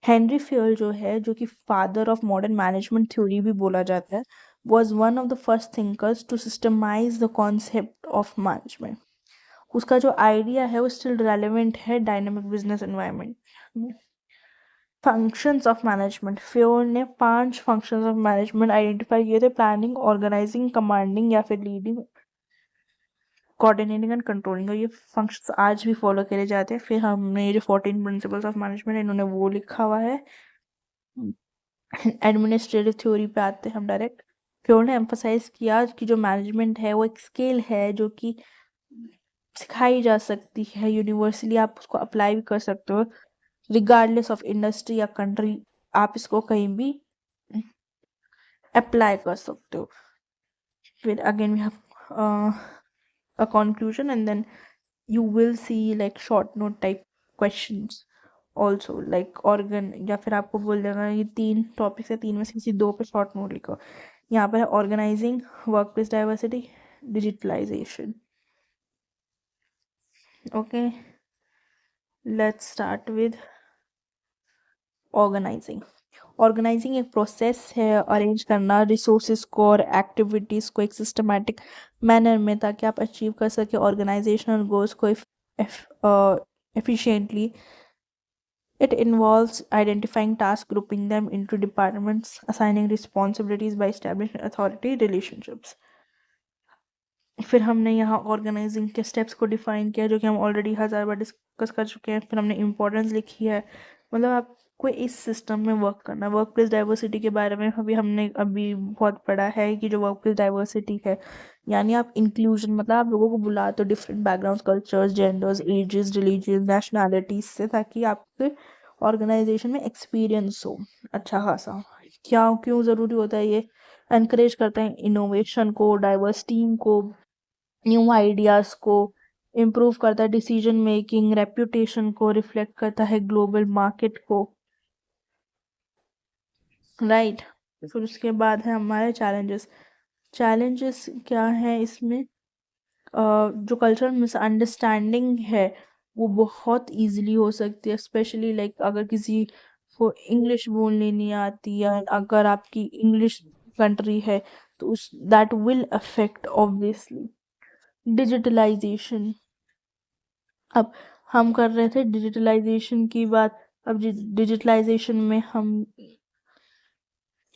Henri Fayol जो है, जो कि father of modern management theory भी बोला जाता है, was one of the first thinkers to systemize the concept of management. उसका जो आइडिया है वो स्टिल रेलेवेंट है डायनामिक बिजनेस एनवायरनमेंट में. Functions of management. फ्योल ने 5 फंक्शंस ऑफ मैनेजमेंट आइडेंटिफाई किए थे: प्लानिंग, ऑर्गेनाइजिंग, कमांडिंग या फिर लीडिंग, कोऑर्डिनेटिंग एंड कंट्रोलिंग. और ये फंक्शंस आज भी फॉलो करे जाते हैं. फिर हमने ये जो 14 प्रिंसिपल्स ऑफ मैनेजमेंट इन्होंने वो लिखा हुआ है. एडमिनिस्ट्रेटिव थ्योरी पे आते हैं हम डायरेक्ट. फ्योल ने एम्फोसाइज किया कि जो मैनेजमेंट है वो एक स्किल है जो कि सिखाई जा सकती है यूनिवर्सली. आप उसको अप्लाई भी कर सकते हो रिगार्डलेस ऑफ इंडस्ट्री या कंट्री. आप इसको कहीं भी अप्लाई कर सकते हो. फिर again we have a conclusion and then you will see like short note type questions also, like organ, या फिर आपको बोल देगा ये 3 टॉपिक्स है, 3 में से किसी 2 पे शॉर्ट नोट लिखो. यहाँ पर है organizing, work place diversity, digitalization. Okay, let's start with organizing. Organizing एक प्रोसेस है अरेंज करना रिसोर्सेज को और एक्टिविटीज़ को एक सिस्टमैटिक मैनर में, ताकि आप अचीव कर सके ऑर्गेनाइजेशनल गोल्स को efficiently. It involves identifying tasks, grouping them into departments, assigning responsibilities by establishing authority relationships. फिर हमने यहाँ ऑर्गेनाइजिंग के स्टेप्स को डिफाइन किया जो कि हम ऑलरेडी 1000 बार डिस्कस कर चुके हैं. फिर हमने इम्पोर्टेंस लिखी है, मतलब आपको इस सिस्टम में वर्क करना. वर्क प्लेस डाइवर्सिटी के बारे में हमने अभी बहुत पढ़ा है कि जो वर्क प्लेस डाइवर्सिटी है यानी आप इंक्लूजन, मतलब आप लोगों को बुलाते हो different background, cultures, genders, ages, religion, nationalities से, ताकि आपके ऑर्गेनाइजेशन में एक्सपीरियंस हो अच्छा खासा. क्यों ज़रूरी होता है ये? एनकरेज करते हैं इनोवेशन को, डाइवर्स टीम को, न्यू आइडियाज़ को, इम्प्रूव करता है डिसीजन मेकिंग, रेप्यूटेशन को, रिफ्लेक्ट करता है ग्लोबल मार्केट को, राइट. फिर उसके बाद है हमारे चैलेंजेस क्या है इसमें? जो कल्चरल मिसअंडरस्टैंडिंग है वो बहुत इजीली हो सकती है, स्पेशली लाइक अगर किसी को इंग्लिश बोलनी नहीं आती या अगर आपकी इंग्लिश कंट्री है तो उस that will affect obviously. Digitalization. अब हम कर रहे थे डिजिटलाइजेशन की बात. अब डिजिटलाइजेशन में हम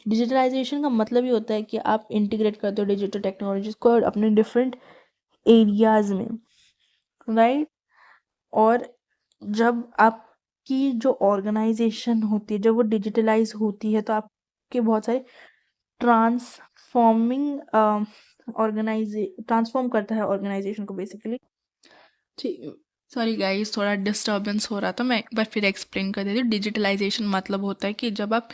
डिजिटलाइजेशन का मतलब ये होता है कि आप इंटीग्रेट करते हो डिजिटल टेक्नोलॉजीज को अपने डिफरेंट एरियाज में, राइट. और जब आपकी जो ऑर्गेनाइजेशन होती है जब वो डिजिटलाइज होती है तो आपके बहुत सारे ट्रांसफॉर्म करता है ऑर्गेनाइजेशन को बेसिकली. ठीक, सॉरी गाइस, थोड़ा डिस्टर्बेंस हो रहा था. मैं एक बार फिर एक्सप्लेन कर देती हूँ. डिजिटलाइजेशन मतलब होता है कि जब आप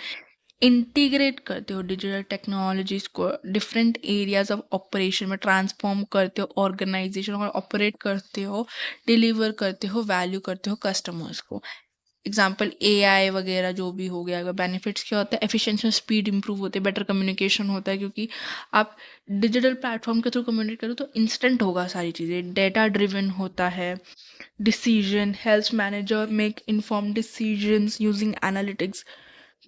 इंटीग्रेट करते हो डिजिटल टेक्नोलॉजीज को डिफरेंट एरियाज ऑफ ऑपरेशन में, ट्रांसफॉर्म करते हो ऑर्गेनाइजेशन और ऑपरेट करते हो, डिलीवर करते हो, वैल्यू करते हो कस्टमर्स को. एग्जाम्पल AI वगैरह जो भी हो गया, अगर बेनिफिट्स क्या होता है, एफिशिएंसी, स्पीड इंप्रूव होते हैं, बेटर कम्युनिकेशन होता है, क्योंकि आप डिजिटल प्लेटफॉर्म के थ्रू कम्युनिकेट करो तो इंस्टेंट होगा सारी चीज़ें, डेटा ड्रिवन होता है, decision helps manager make inform decisions using analytics,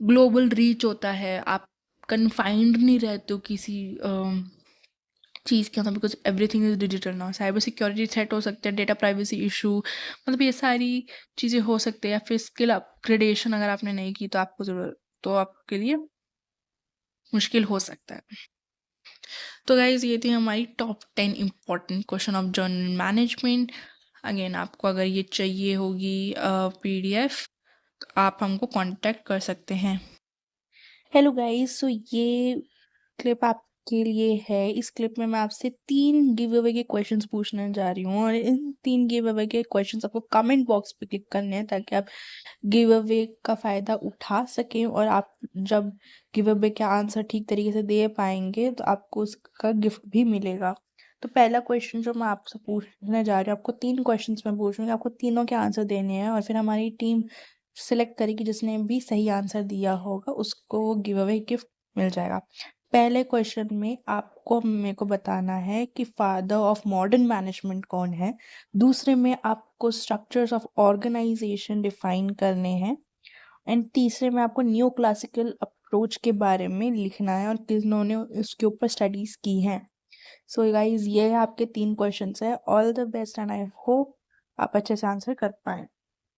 global reach होता है, आप कन्फाइंड नहीं रहते हो किसी चीज़ के अंदर, बिकॉज एवरीथिंग इज डिजिटल ना। साइबर सिक्योरिटी थ्रेट हो सकते हैं, डेटा प्राइवेसी इशू, मतलब ये सारी चीज़ें हो सकती है। या फिर स्किल अपग्रेडेशन अगर आपने नहीं की तो आपको ज़रूरत, तो आपके लिए मुश्किल हो सकता है। तो गाइज ये थी हमारी top 10 important question of journal management. Again आपको अगर ये चाहिए होगी PDF, तो आप हमको कांटेक्ट कर सकते हैं। हेलो गाइस, सो ये क्लिप आपके लिए है। इस क्लिप में मैं आपसे 3 गिव अवे के क्वेश्चंस पूछने जा रही हूँ और इन 3 गिव अवे के क्वेश्चंस आपको कमेंट बॉक्स पे क्लिक करने हैं ताकि आप गिव अवे का फ़ायदा उठा सकें। और आप जब गिव अवे का आंसर ठीक तरीके से दे पाएंगे तो आपको उसका गिफ्ट भी मिलेगा। तो पहला क्वेश्चन जो मैं आपसे पूछने जा रही हूँ, आपको 3 क्वेश्चंस मैं पूछूंगी, आपको तीनों के आंसर देने हैं और फिर हमारी टीम सिलेक्ट करेगी जिसने भी सही आंसर दिया होगा उसको वो गिव अवे गिफ्ट मिल जाएगा। पहले क्वेश्चन में आपको मेरे को बताना है कि फादर ऑफ मॉडर्न मैनेजमेंट कौन है। दूसरे में आपको स्ट्रक्चर्स ऑफ ऑर्गेनाइजेशन डिफाइन करने हैं। एंड तीसरे में आपको न्यू क्लासिकल अप्रोच के बारे में लिखना है और किन्होंने उसके ऊपर स्टडीज की हैं। सो गाइज ये है आपके 3 क्वेश्चंस है। All the best and I hope आप अच्छे से आंसर कर पाए।